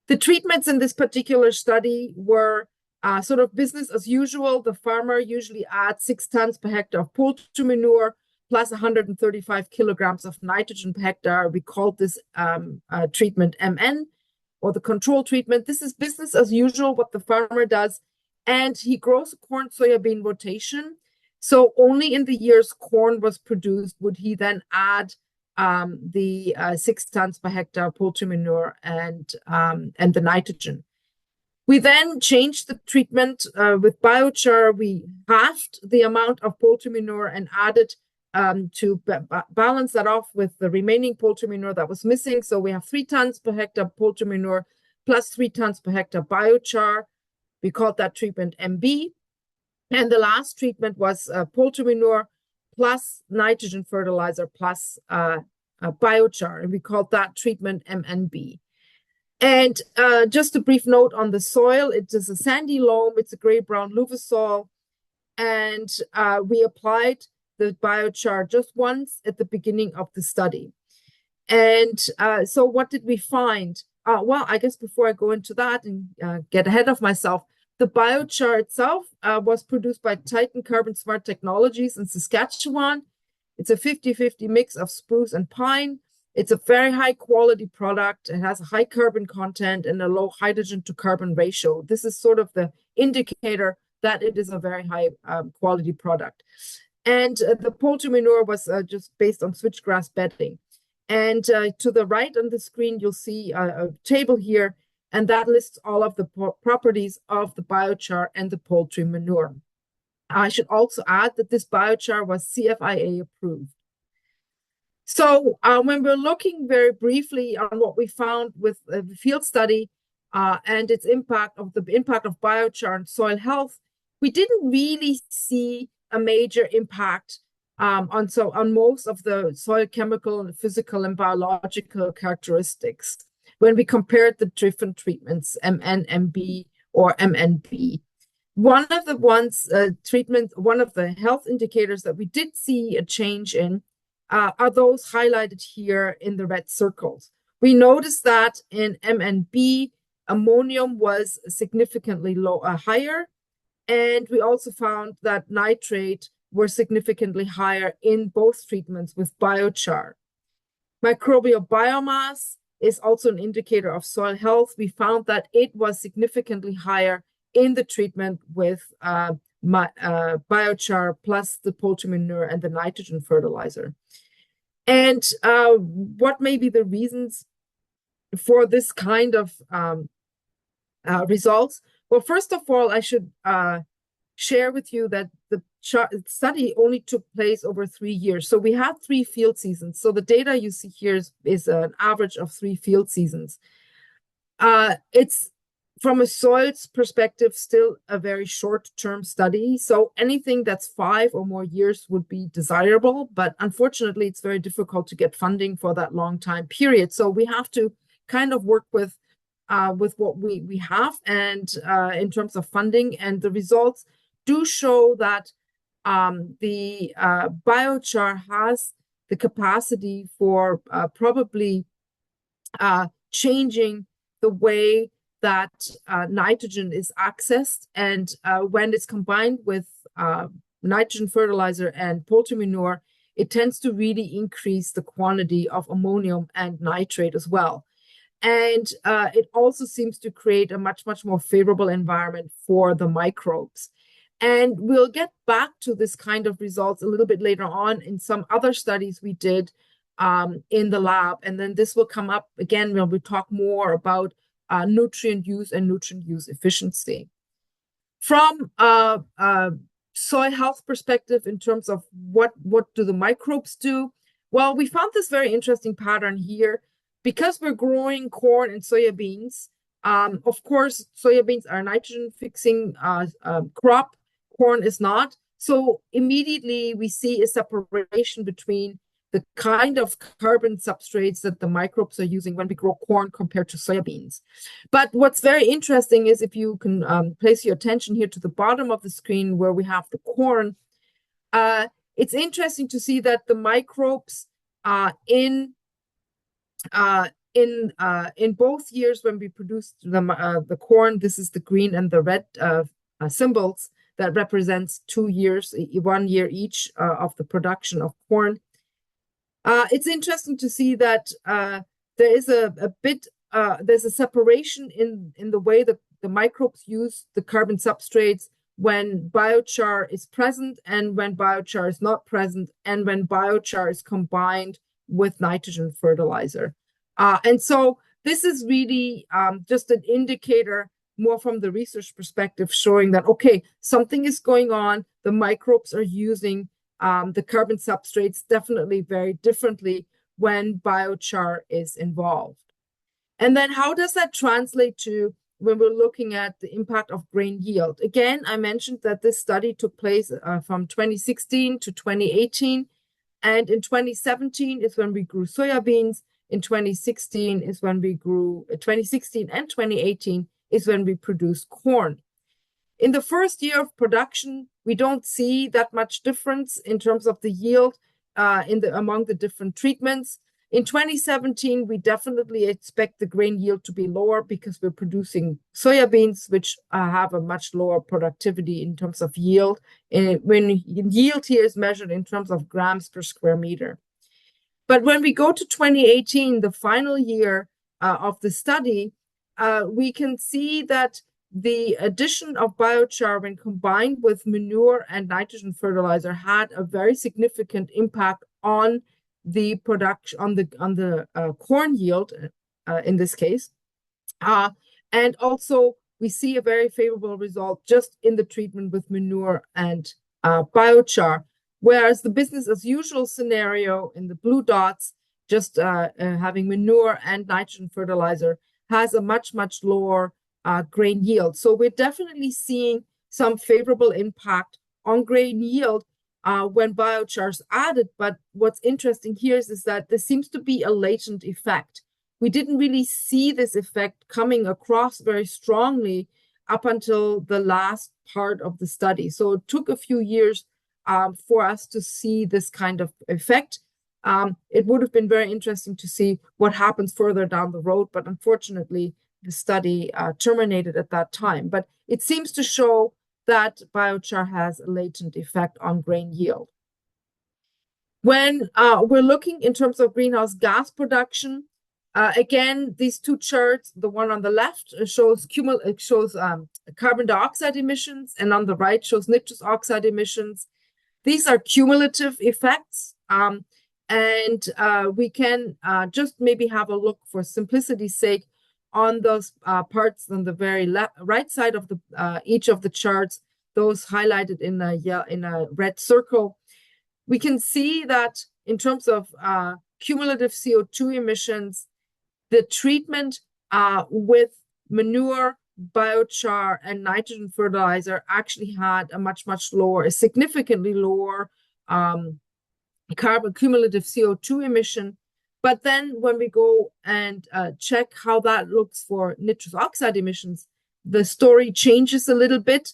The treatments in this particular study were sort of business as usual. The farmer usually adds 6 tons per hectare of poultry manure plus 135 kilograms of nitrogen per hectare. We called this treatment MN, or the control treatment. This is business as usual, what the farmer does. And he grows corn soybean rotation. So only in the years corn was produced would he then add the 6 tons per hectare poultry manure and the nitrogen. We then changed the treatment with biochar. We halved the amount of poultry manure and added to balance that off with the remaining poultry manure that was missing. So we have 3 tons per hectare poultry manure plus 3 tons per hectare biochar. We called that treatment MB. And the last treatment was poultry manure plus nitrogen fertilizer plus biochar. And we called that treatment MNB. And just a brief note on the soil. It is a sandy loam. It's a gray-brown luva soil. And we applied the biochar just once at the beginning of the study. And so what did we find? well, I guess before I go into that and get ahead of myself, the biochar itself was produced by Titan Carbon Smart Technologies in Saskatchewan. It's a 50-50 mix of spruce and pine. It's a very high quality product. It has a high carbon content and a low hydrogen to carbon ratio. This is sort of the indicator that it is a very high quality product. And the poultry manure was just based on switchgrass bedding. And to the right on the screen, you'll see a table here, and that lists all of the properties of the biochar and the poultry manure. I should also add that this biochar was CFIA approved. So when we're looking very briefly on what we found with the field study and its impact of biochar on soil health, we didn't really see a major impact on most of the soil chemical and physical and biological characteristics when we compared the different treatments, MN, MB, or MNB. One of the health indicators that we did see a change in are those highlighted here in the red circles. We noticed that in MNB, ammonium was significantly higher, and we also found that nitrate were significantly higher in both treatments with biochar. Microbial biomass is also an indicator of soil health. We found that it was significantly higher in the treatment with biochar plus the poultry manure and the nitrogen fertilizer. And what may be the reasons for this kind of results? Well, first of all, I should share with you that the study only took place over 3 years. So we had 3 field seasons. So the data you see here is an average of 3 field seasons. It's, from a soils perspective, still a very short-term study. So anything that's 5 or more years would be desirable, but unfortunately, it's very difficult to get funding for that long time period. So we have to kind of work with what we have and in terms of funding, and the results do show that the biochar has the capacity for probably changing the way that nitrogen is accessed, and when it's combined with nitrogen fertilizer and poultry manure, it tends to really increase the quantity of ammonium and nitrate as well. And it also seems to create a much more favorable environment for the microbes. And we'll get back to this kind of results a little bit later on in some other studies we did in the lab. And then this will come up again when we talk more about nutrient use and nutrient use efficiency. From a soil health perspective, in terms of what do the microbes do? Well, we found this very interesting pattern here. Because we're growing corn and soybeans, of course, soybeans are a nitrogen-fixing crop. Corn is not. So immediately we see a separation between the kind of carbon substrates that the microbes are using when we grow corn compared to soybeans. But what's very interesting is, if you can place your attention here to the bottom of the screen where we have the corn, it's interesting to see that the microbes in both years when we produced the corn, this is the green and the red symbols that represents 2 years, 1 year each of the production of corn. It's interesting to see that there is there's a separation in the way that the microbes use the carbon substrates when biochar is present and when biochar is not present, and when biochar is combined with nitrogen fertilizer. And so this is really just an indicator more from the research perspective, showing that, okay, something is going on. The microbes are using the carbon substrates definitely very differently when biochar is involved. And then how does that translate to when we're looking at the impact of grain yield? Again, I mentioned that this study took place from 2016 to 2018. And in 2017 is when we grew soybeans. In 2016 is when we grew, 2016 and 2018 is when we produced corn. In the first year of production, we don't see that much difference in terms of the yield among the different treatments. In 2017, we definitely expect the grain yield to be lower because we're producing soybeans, which have a much lower productivity in terms of yield. And when yield here is measured in terms of grams per square meter. But when we go to 2018, the final year of the study, we can see that the addition of biochar when combined with manure and nitrogen fertilizer had a very significant impact on the production, on the corn yield in this case. And also we see a very favorable result just in the treatment with manure and biochar. Whereas the business as usual scenario in the blue dots, just having manure and nitrogen fertilizer, has a much, much lower grain yield. So we're definitely seeing some favorable impact on grain yield when biochar is added. But what's interesting here is that there seems to be a latent effect. We didn't really see this effect coming across very strongly up until the last part of the study. So it took a few years for us to see this kind of effect. It would have been very interesting to see what happens further down the road, but unfortunately, the study terminated at that time. But it seems to show that biochar has a latent effect on grain yield. When we're looking in terms of greenhouse gas production, again, these two charts, the one on the left shows carbon dioxide emissions, and on the right shows nitrous oxide emissions. These are cumulative effects, and we can just maybe have a look for simplicity's sake on those parts on the very right side of the each of the charts, those highlighted in a red circle. We can see that in terms of cumulative CO2 emissions, the treatment with manure, biochar, and nitrogen fertilizer actually had a much lower, a significantly lower carbon cumulative CO2 emission. But then when we go and check how that looks for nitrous oxide emissions, the story changes a little bit.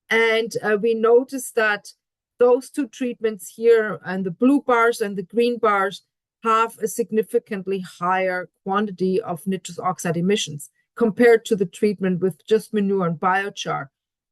And we notice that those two treatments here, and the blue bars and the green bars, have a significantly higher quantity of nitrous oxide emissions compared to the treatment with just manure and biochar.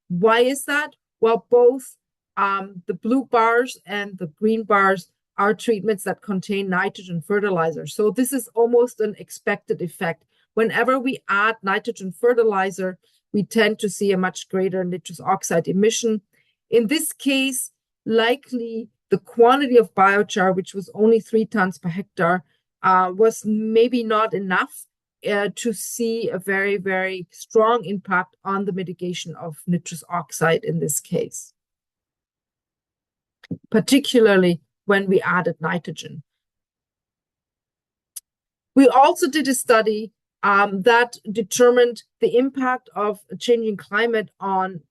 Why is that? Well, both the blue bars and the green bars are treatments that contain nitrogen fertilizer. So this is almost an expected effect. Whenever we add nitrogen fertilizer, we tend to see a much greater nitrous oxide emission. In this case, likely the quantity of biochar, which was only 3 tons per hectare, was maybe not enough to see a very, very strong impact on the mitigation of nitrous oxide in this case, particularly when we added nitrogen. We also did a study that determined the impact of a changing climate on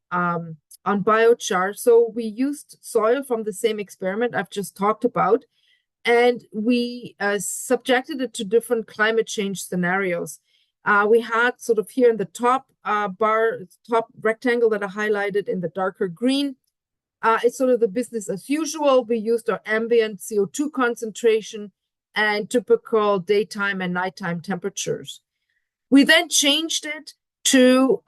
biochar. So we used soil from the same experiment I've just talked about, and we subjected it to different climate change scenarios. We had sort of here in the top top rectangle that I highlighted in the darker green. It's sort of the business as usual. We used our ambient CO2 concentration and typical daytime and nighttime temperatures. We then changed it to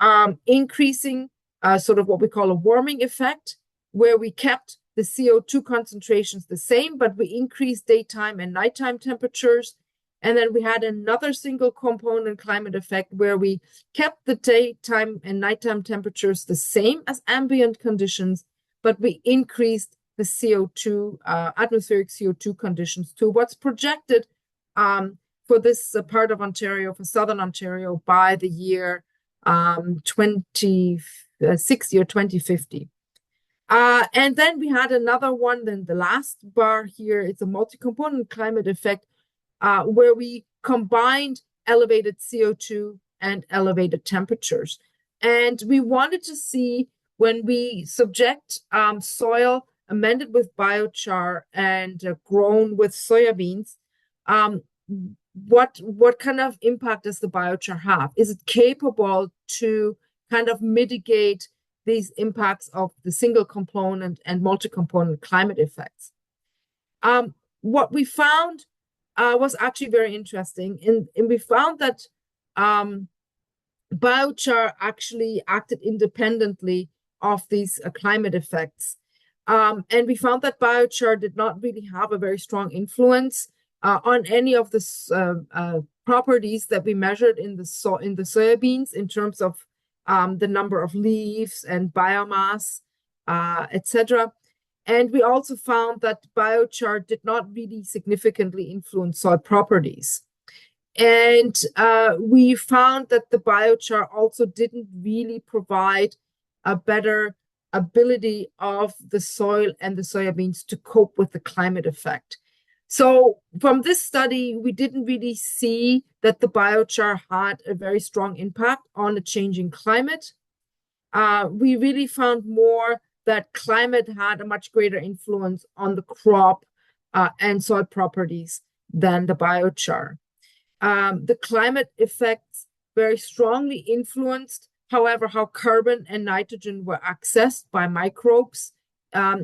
increasing sort of what we call a warming effect, where we kept the CO2 concentrations the same, but we increased daytime and nighttime temperatures. And then we had another single component climate effect where we kept the daytime and nighttime temperatures the same as ambient conditions, but we increased the CO2, atmospheric CO2 conditions to what's projected for this part of Ontario, for Southern Ontario, by the year 2060 or 2050. And then we had another one, then the last bar here, it's a multi-component climate effect where we combined elevated CO2 and elevated temperatures. And we wanted to see when we subject soil amended with biochar and grown with soybeans, what kind of impact does the biochar have? Is it capable to kind of mitigate these impacts of the single component and multi-component climate effects? What we found was actually very interesting. And we found that biochar actually acted independently of these climate effects. And we found that biochar did not really have a very strong influence on any of the properties that we measured in the soybeans in terms of the number of leaves and biomass, etc. And we also found that biochar did not really significantly influence soil properties. And we found that the biochar also didn't really provide a better ability of the soil and the soybeans to cope with the climate effect. So from this study, we didn't really see that the biochar had a very strong impact on the changing climate. We really found more that climate had a much greater influence on the crop and soil properties than the biochar. The climate effects very strongly influenced, however, how carbon and nitrogen were accessed by microbes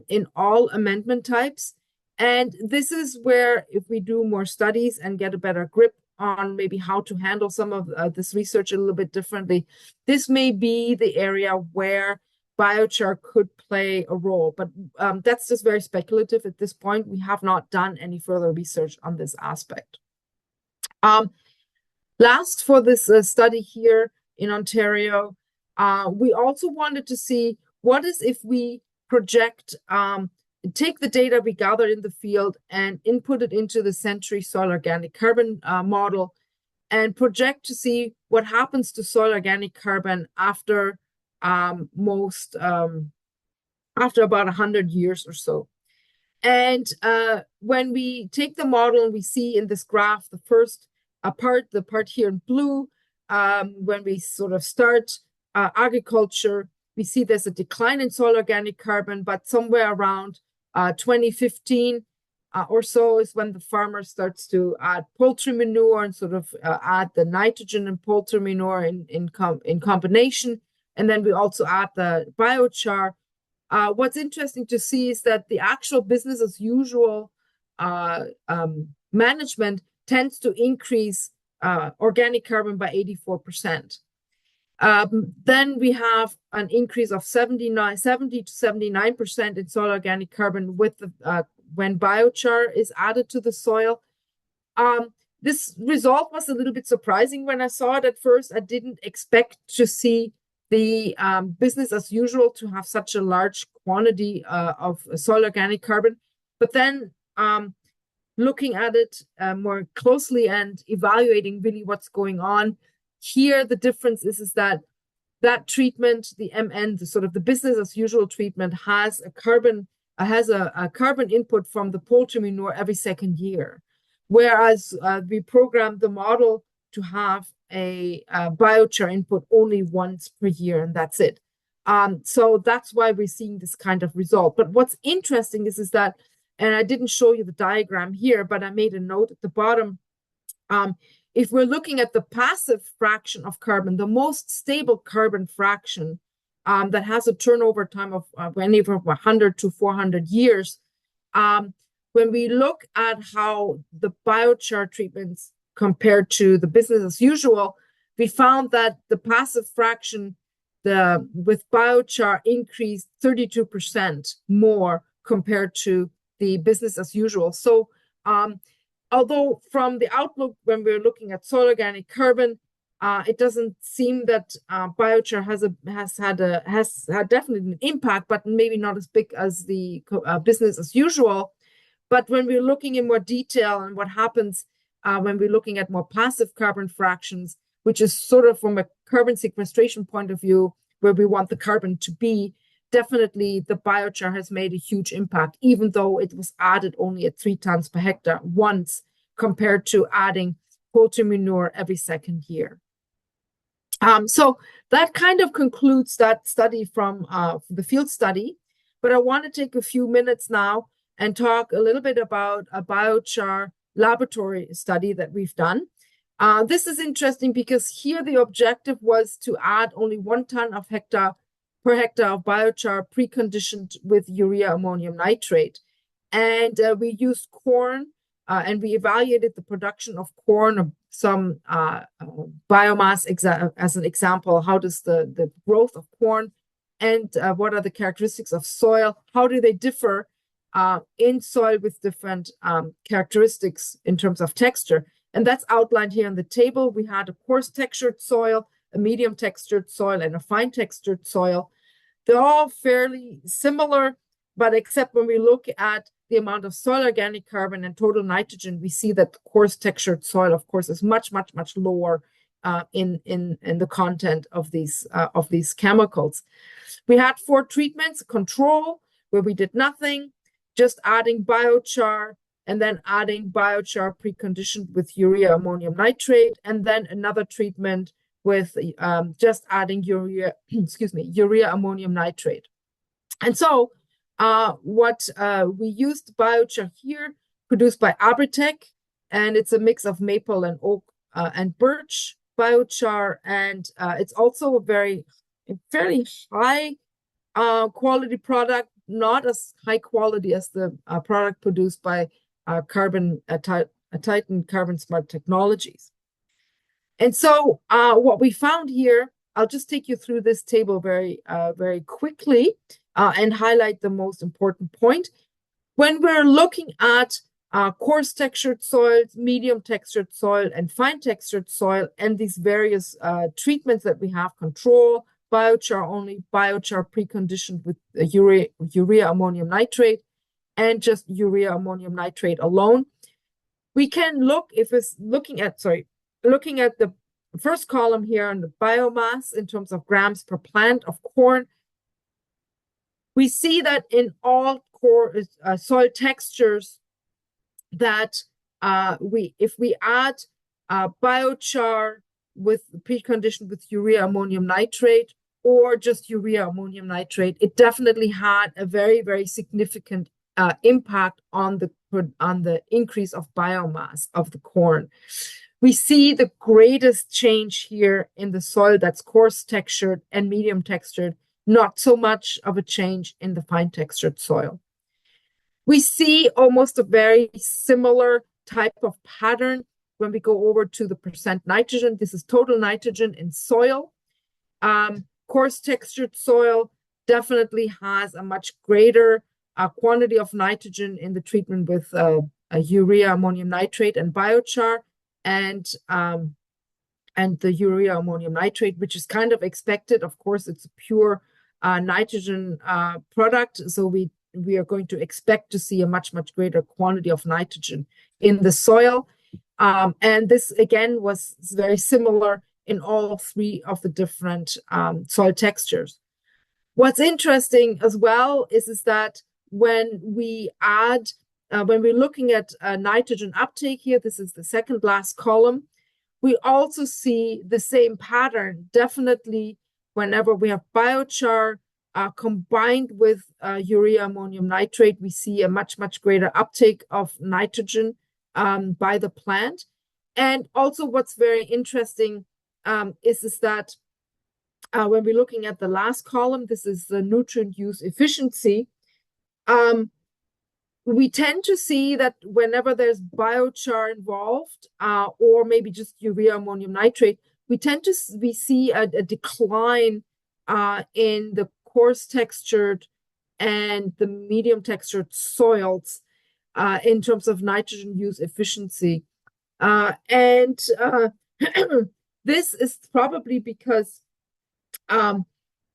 in all amendment types. And this is where, if we do more studies and get a better grip on maybe how to handle some of this research a little bit differently, this may be the area where biochar could play a role. But that's just very speculative at this point. We have not done any further research on this aspect. Last, for this study here in Ontario, we also wanted to see what is if we project, take the data we gathered in the field and input it into the Century Soil Organic Carbon model and project to see what happens to soil organic carbon after after about 100 years or so. And when we take the model and we see in this graph the first the part here in blue, when we sort of start agriculture, we see there's a decline in soil organic carbon, but somewhere around 2015 or so is when the farmer starts to add poultry manure and sort of add the nitrogen and poultry manure in combination. And then we also add the biochar. What's interesting to see is that the actual business as usual management tends to increase organic carbon by 84%. Then we have an increase of 70 to 79% in soil organic carbon with when biochar is added to the soil. This result was a little bit surprising when I saw it at first. I didn't expect to see the business as usual to have such a large quantity of soil organic carbon. But then looking at it more closely and evaluating really what's going on, here the difference is that treatment, the MN, the sort of the business as usual treatment, has a carbon input from the poultry manure every second year, whereas we programmed the model to have a biochar input only once per year, and that's it. So that's why we're seeing this kind of result. But what's interesting is that, and I didn't show you the diagram here, but I made a note at the bottom. If we're looking at the passive fraction of carbon, the most stable carbon fraction that has a turnover time of anywhere from 100 to 400 years, when we look at how the biochar treatments compared to the business as usual, we found that the passive fraction with biochar increased 32% more compared to the business as usual. So although from the outlook, when we're looking at soil organic carbon, it doesn't seem that biochar has had definitely an impact, but maybe not as big as the business as usual. But when we're looking in more detail and what happens when we're looking at more passive carbon fractions, which is sort of from a carbon sequestration point of view, where we want the carbon to be, definitely the biochar has made a huge impact, even though it was added only at 3 tons per hectare once compared to adding poultry manure every second year. So that kind of concludes that study from the field study. But I want to take a few minutes now and talk a little bit about a biochar laboratory study that we've done. This is interesting because here the objective was to add only 1 ton per hectare of biochar preconditioned with urea ammonium nitrate. And we used corn and we evaluated the production of corn or some biomass as an example. How does the growth of corn and what are the characteristics of soil? How do they differ in soil with different characteristics in terms of texture? And that's outlined here on the table. We had a coarse textured soil, a medium textured soil, and a fine textured soil. They're all fairly similar, but except when we look at the amount of soil organic carbon and total nitrogen, we see that the coarse textured soil, of course, is much, much, much lower in the content of these chemicals. We had 4 treatments: control, where we did nothing, just adding biochar, and then adding biochar preconditioned with urea ammonium nitrate, and then another treatment with just adding urea ammonium nitrate. And so we used biochar here, produced by Abritec, and it's a mix of maple and oak and birch biochar, and it's also a fairly high quality product, not as high quality as the product produced by Titan Carbon Smart Technologies. And so what we found here, I'll just take you through this table very quickly and highlight the most important point. When we're looking at coarse textured soil, medium textured soil, and fine textured soil, and these various treatments that we have: control, biochar only, biochar preconditioned with urea ammonium nitrate, and just urea ammonium nitrate alone, we can look, if it's looking at the first column here on the biomass in terms of grams per plant of corn, we see that in all soil textures that if we add biochar with preconditioned with urea ammonium nitrate or just urea ammonium nitrate, it definitely had a very significant impact on the increase of biomass of the corn. We see the greatest change here in the soil that's coarse textured and medium textured, not so much of a change in the fine textured soil. We see almost a very similar type of pattern when we go over to the percent nitrogen. This is total nitrogen in soil. Coarse textured soil definitely has a much greater quantity of nitrogen in the treatment with urea ammonium nitrate and biochar, and the urea ammonium nitrate, which is kind of expected. Of course, it's a pure nitrogen product, so we are going to expect to see a much greater quantity of nitrogen in the soil. And this, again, was very similar in all 3 of the different soil textures. What's interesting as well is that when we add, when we're looking at nitrogen uptake here, this is the second last column, we also see the same pattern. Definitely, whenever we have biochar combined with urea ammonium nitrate, we see a much greater uptake of nitrogen by the plant. And also what's very interesting is that when we're looking at the last column, this is the nutrient use efficiency. We tend to see that whenever there's biochar involved, or maybe just urea ammonium nitrate, we see a decline in the coarse textured and the medium textured soils in terms of nitrogen use efficiency. And this is probably because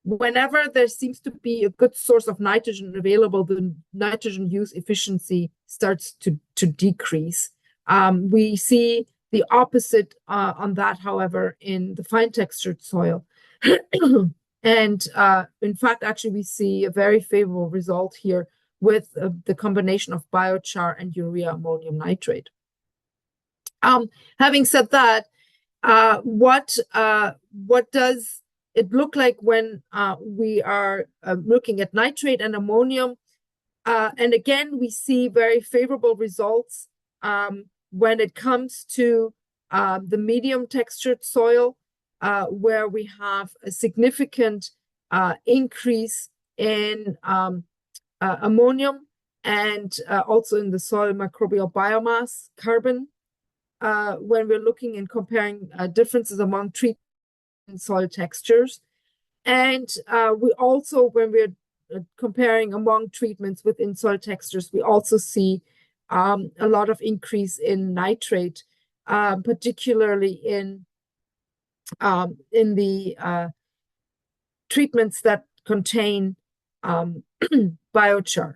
whenever there seems to be a good source of nitrogen available, the nitrogen use efficiency starts to decrease. We see the opposite on that, however, in the fine textured soil. And in fact, actually, we see a very favorable result here with the combination of biochar and urea ammonium nitrate. Having said that, what does it look like when we are looking at nitrate and ammonium? And again, we see very favorable results when it comes to the medium textured soil, where we have a significant increase in ammonium and also in the soil microbial biomass, carbon, when we're looking and comparing differences among treatment and soil textures. And we also, when we're comparing among treatments within soil textures, we also see a lot of increase in nitrate, particularly in the treatments that contain biochar.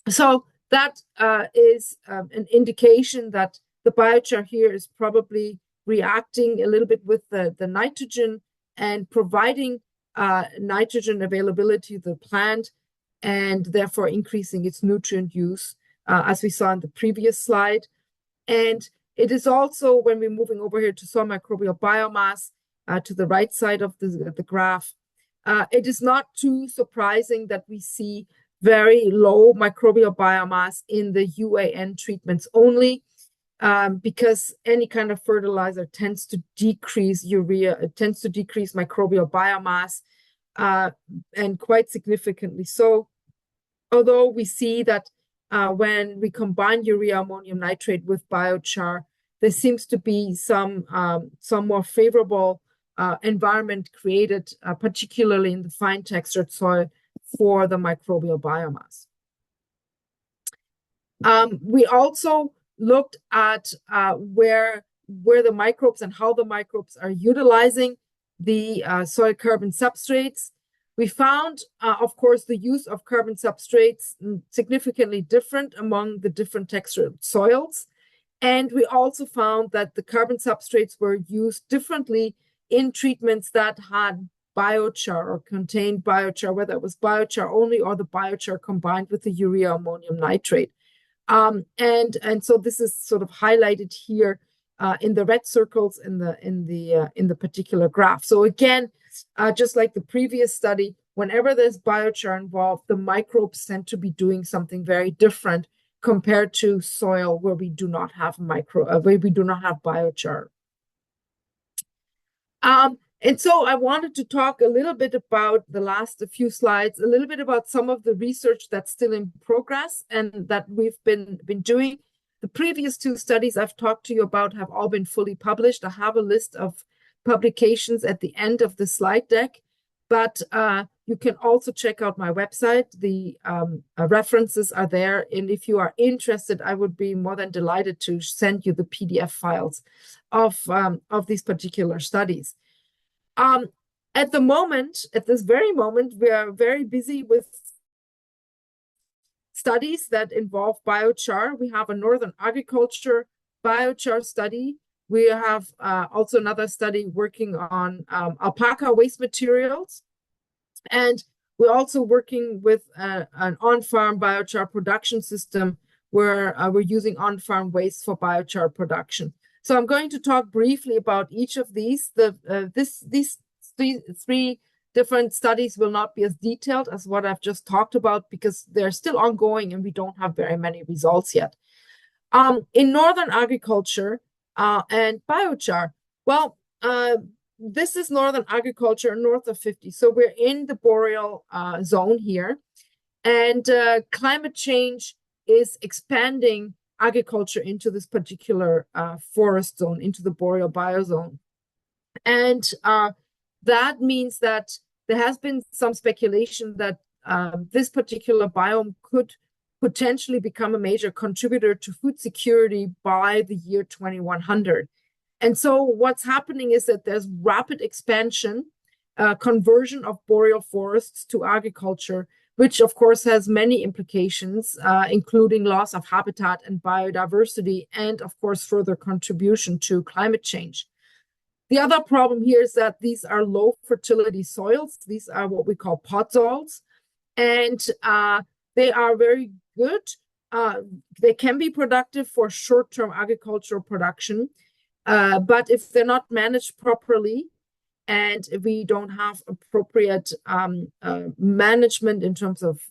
So that is an indication that the biochar here is probably reacting a little bit with the nitrogen and providing nitrogen availability to the plant, and therefore increasing its nutrient use, as we saw in the previous slide. And it is also, when we're moving over here to soil microbial biomass, to the right side of the graph, it is not too surprising that we see very low microbial biomass in the UAN treatments only, because any kind of fertilizer tends to decrease urea, it tends to decrease microbial biomass, and quite significantly so. Although we see that when we combine urea ammonium nitrate with biochar, there seems to be some more favorable environment created, particularly in the fine textured soil, for the microbial biomass. We also looked at where the microbes and how the microbes are utilizing the soil carbon substrates. We found, of course, the use of carbon substrates significantly different among the different textured soils. And we also found that the carbon substrates were used differently in treatments that had biochar or contained biochar, whether it was biochar only or the biochar combined with the urea ammonium nitrate. And so this is sort of highlighted here in the red circles in the particular graph. So again, just like the previous study, whenever there's biochar involved, the microbes tend to be doing something very different compared to soil where we do not have biochar. And so I wanted to talk a little bit about the last few slides, a little bit about some of the research that's still in progress and that we've been doing. The previous two studies I've talked to you about have all been fully published. I have a list of publications at the end of the slide deck, but you can also check out my website. The references are there, and if you are interested, I would be more than delighted to send you the PDF files of these particular studies. At this very moment, we are very busy with studies that involve biochar. We have a northern agriculture biochar study. We have also another study working on alpaca waste materials. And we're also working with an on-farm biochar production system where we're using on-farm waste for biochar production. So I'm going to talk briefly about each of these. These three different studies will not be as detailed as what I've just talked about because they're still ongoing and we don't have very many results yet. In northern agriculture and biochar, well, this is northern agriculture north of 50. So we're in the boreal zone here. And climate change is expanding agriculture into this particular forest zone, into the boreal biozone. And that means that there has been some speculation that this particular biome could potentially become a major contributor to food security by the year 2100. And so what's happening is that there's rapid expansion, conversion of boreal forests to agriculture, which of course has many implications, including loss of habitat and biodiversity, and of course further contribution to climate change. The other problem here is that these are low fertility soils. These are what we call potsoils, and they are very good. They can be productive for short-term agricultural production, but if they're not managed properly, and if we don't have appropriate management in terms of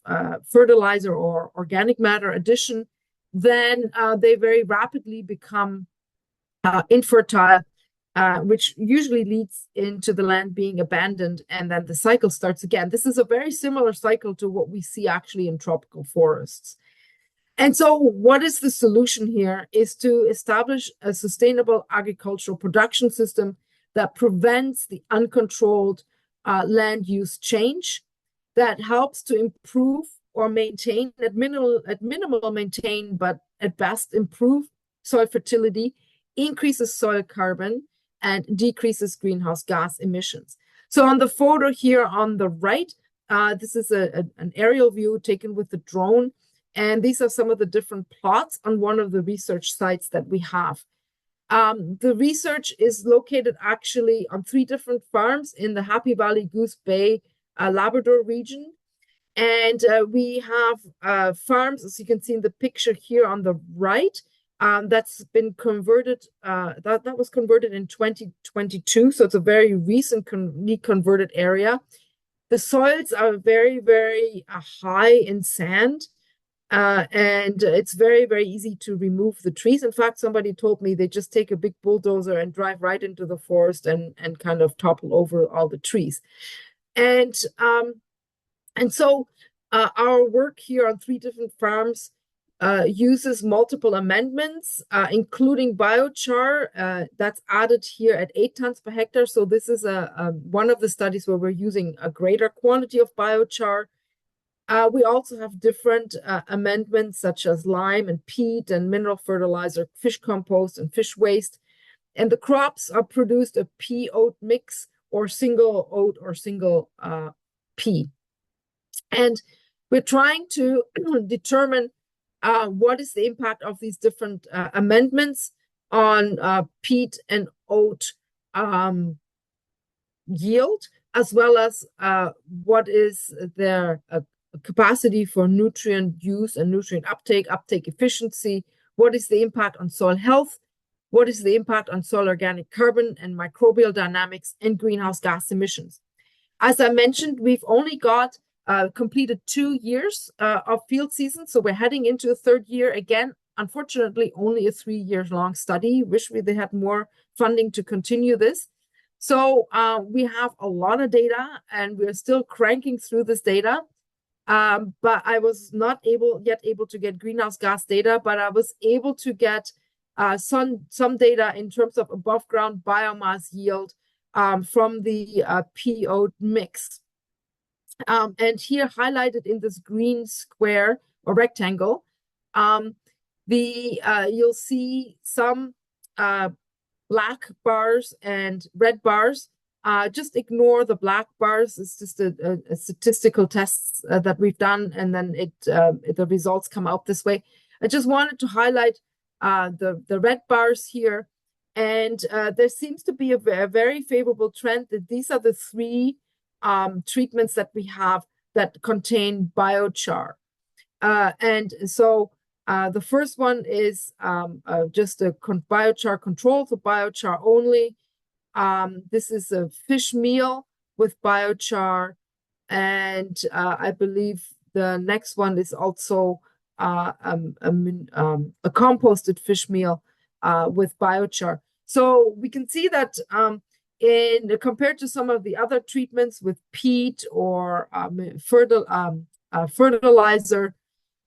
fertilizer or organic matter addition, then they very rapidly become infertile, which usually leads into the land being abandoned, and then the cycle starts again. This is a very similar cycle to what we see actually in tropical forests. And so what is the solution here is to establish a sustainable agricultural production system that prevents the uncontrolled land use change, that helps to improve or maintain, at minimal maintain, but at best improve soil fertility, increases soil carbon, and decreases greenhouse gas emissions. So on the photo here on the right, this is an aerial view taken with the drone. And these are some of the different plots on one of the research sites that we have. The research is located actually on 3 different farms in the Happy Valley Goose Bay, Labrador region. And we have farms, as you can see in the picture here on the right, that's been converted, that was converted in 2022. So it's a very recently converted area. The soils are very, very high in sand. And it's very, very easy to remove the trees. In fact, somebody told me they just take a big bulldozer and drive right into the forest and kind of topple over all the trees. And so our work here on 3 different farms uses multiple amendments, including biochar that's added here at 8 tons per hectare. So this is one of the studies where we're using a greater quantity of biochar. We also have different amendments such as lime and peat and mineral fertilizer, fish compost and fish waste. And the crops are produced a pea oat mix or single oat or single pea. And we're trying to determine what is the impact of these different amendments on peat and oat yield, as well as what is their capacity for nutrient use and nutrient uptake efficiency, what is the impact on soil health, what is the impact on soil organic carbon and microbial dynamics and greenhouse gas emissions. As I mentioned, we've only got completed 2 years of field season, so we're heading into a 3rd year again. Unfortunately, only a 3-year-long study. Wish they had more funding to continue this. So we have a lot of data, and we're still cranking through this data. But I was not able to get greenhouse gas data, but I was able to get some data in terms of above ground biomass yield from the pea oat mix. And here highlighted in this green square or rectangle, you'll see some black bars and red bars. Just ignore the black bars. It's just a statistical test that we've done, and then the results come out this way. I just wanted to highlight the red bars here, and there seems to be a very favorable trend that these are the 3 treatments that we have that contain biochar. And so the first one is just a biochar control, so biochar only. This is a fish meal with biochar, and I believe the next one is also a composted fish meal with biochar. So we can see that compared to some of the other treatments with peat or fertilizer,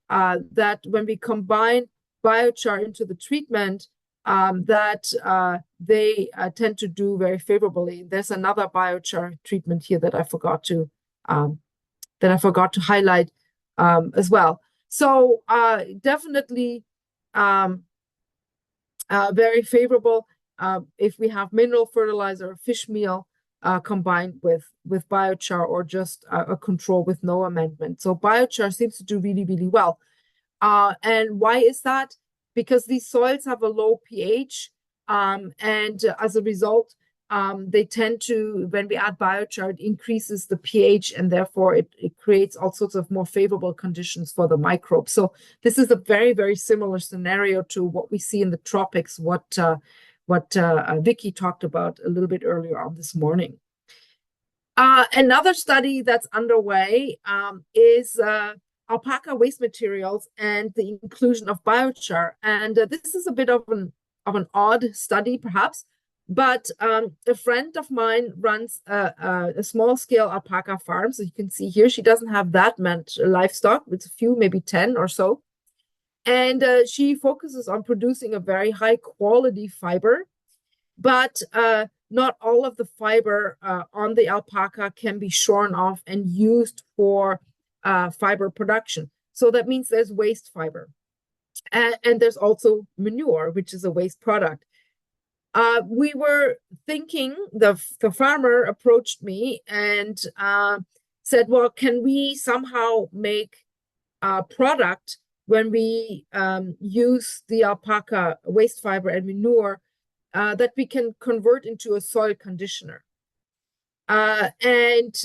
that when we combine biochar into the treatment, that they tend to do very favorably. There's another biochar treatment here that I forgot to highlight as well. So definitely very favorable if we have mineral fertilizer or fish meal combined with biochar, or just a control with no amendment. So biochar seems to do really, really well. And why is that? Because these soils have a low pH, and as a result, they tend to, when we add biochar, it increases the pH, and therefore it creates all sorts of more favorable conditions for the microbes. So this is a very, very similar scenario to what we see in the tropics, what Vicky talked about a little bit earlier on this morning. Another study that's underway is alpaca waste materials and the inclusion of biochar. And this is a bit of an odd study, perhaps, but a friend of mine runs a small-scale alpaca farm. So you can see here, she doesn't have that much livestock. It's a few, maybe 10 or so. And she focuses on producing a very high quality fiber, but not all of the fiber on the alpaca can be shorn off and used for fiber production. So that means there's waste fiber. And there's also manure, which is a waste product. We were thinking, the farmer approached me and said, well, can we somehow make a product when we use the alpaca waste fiber and manure that we can convert into a soil conditioner? And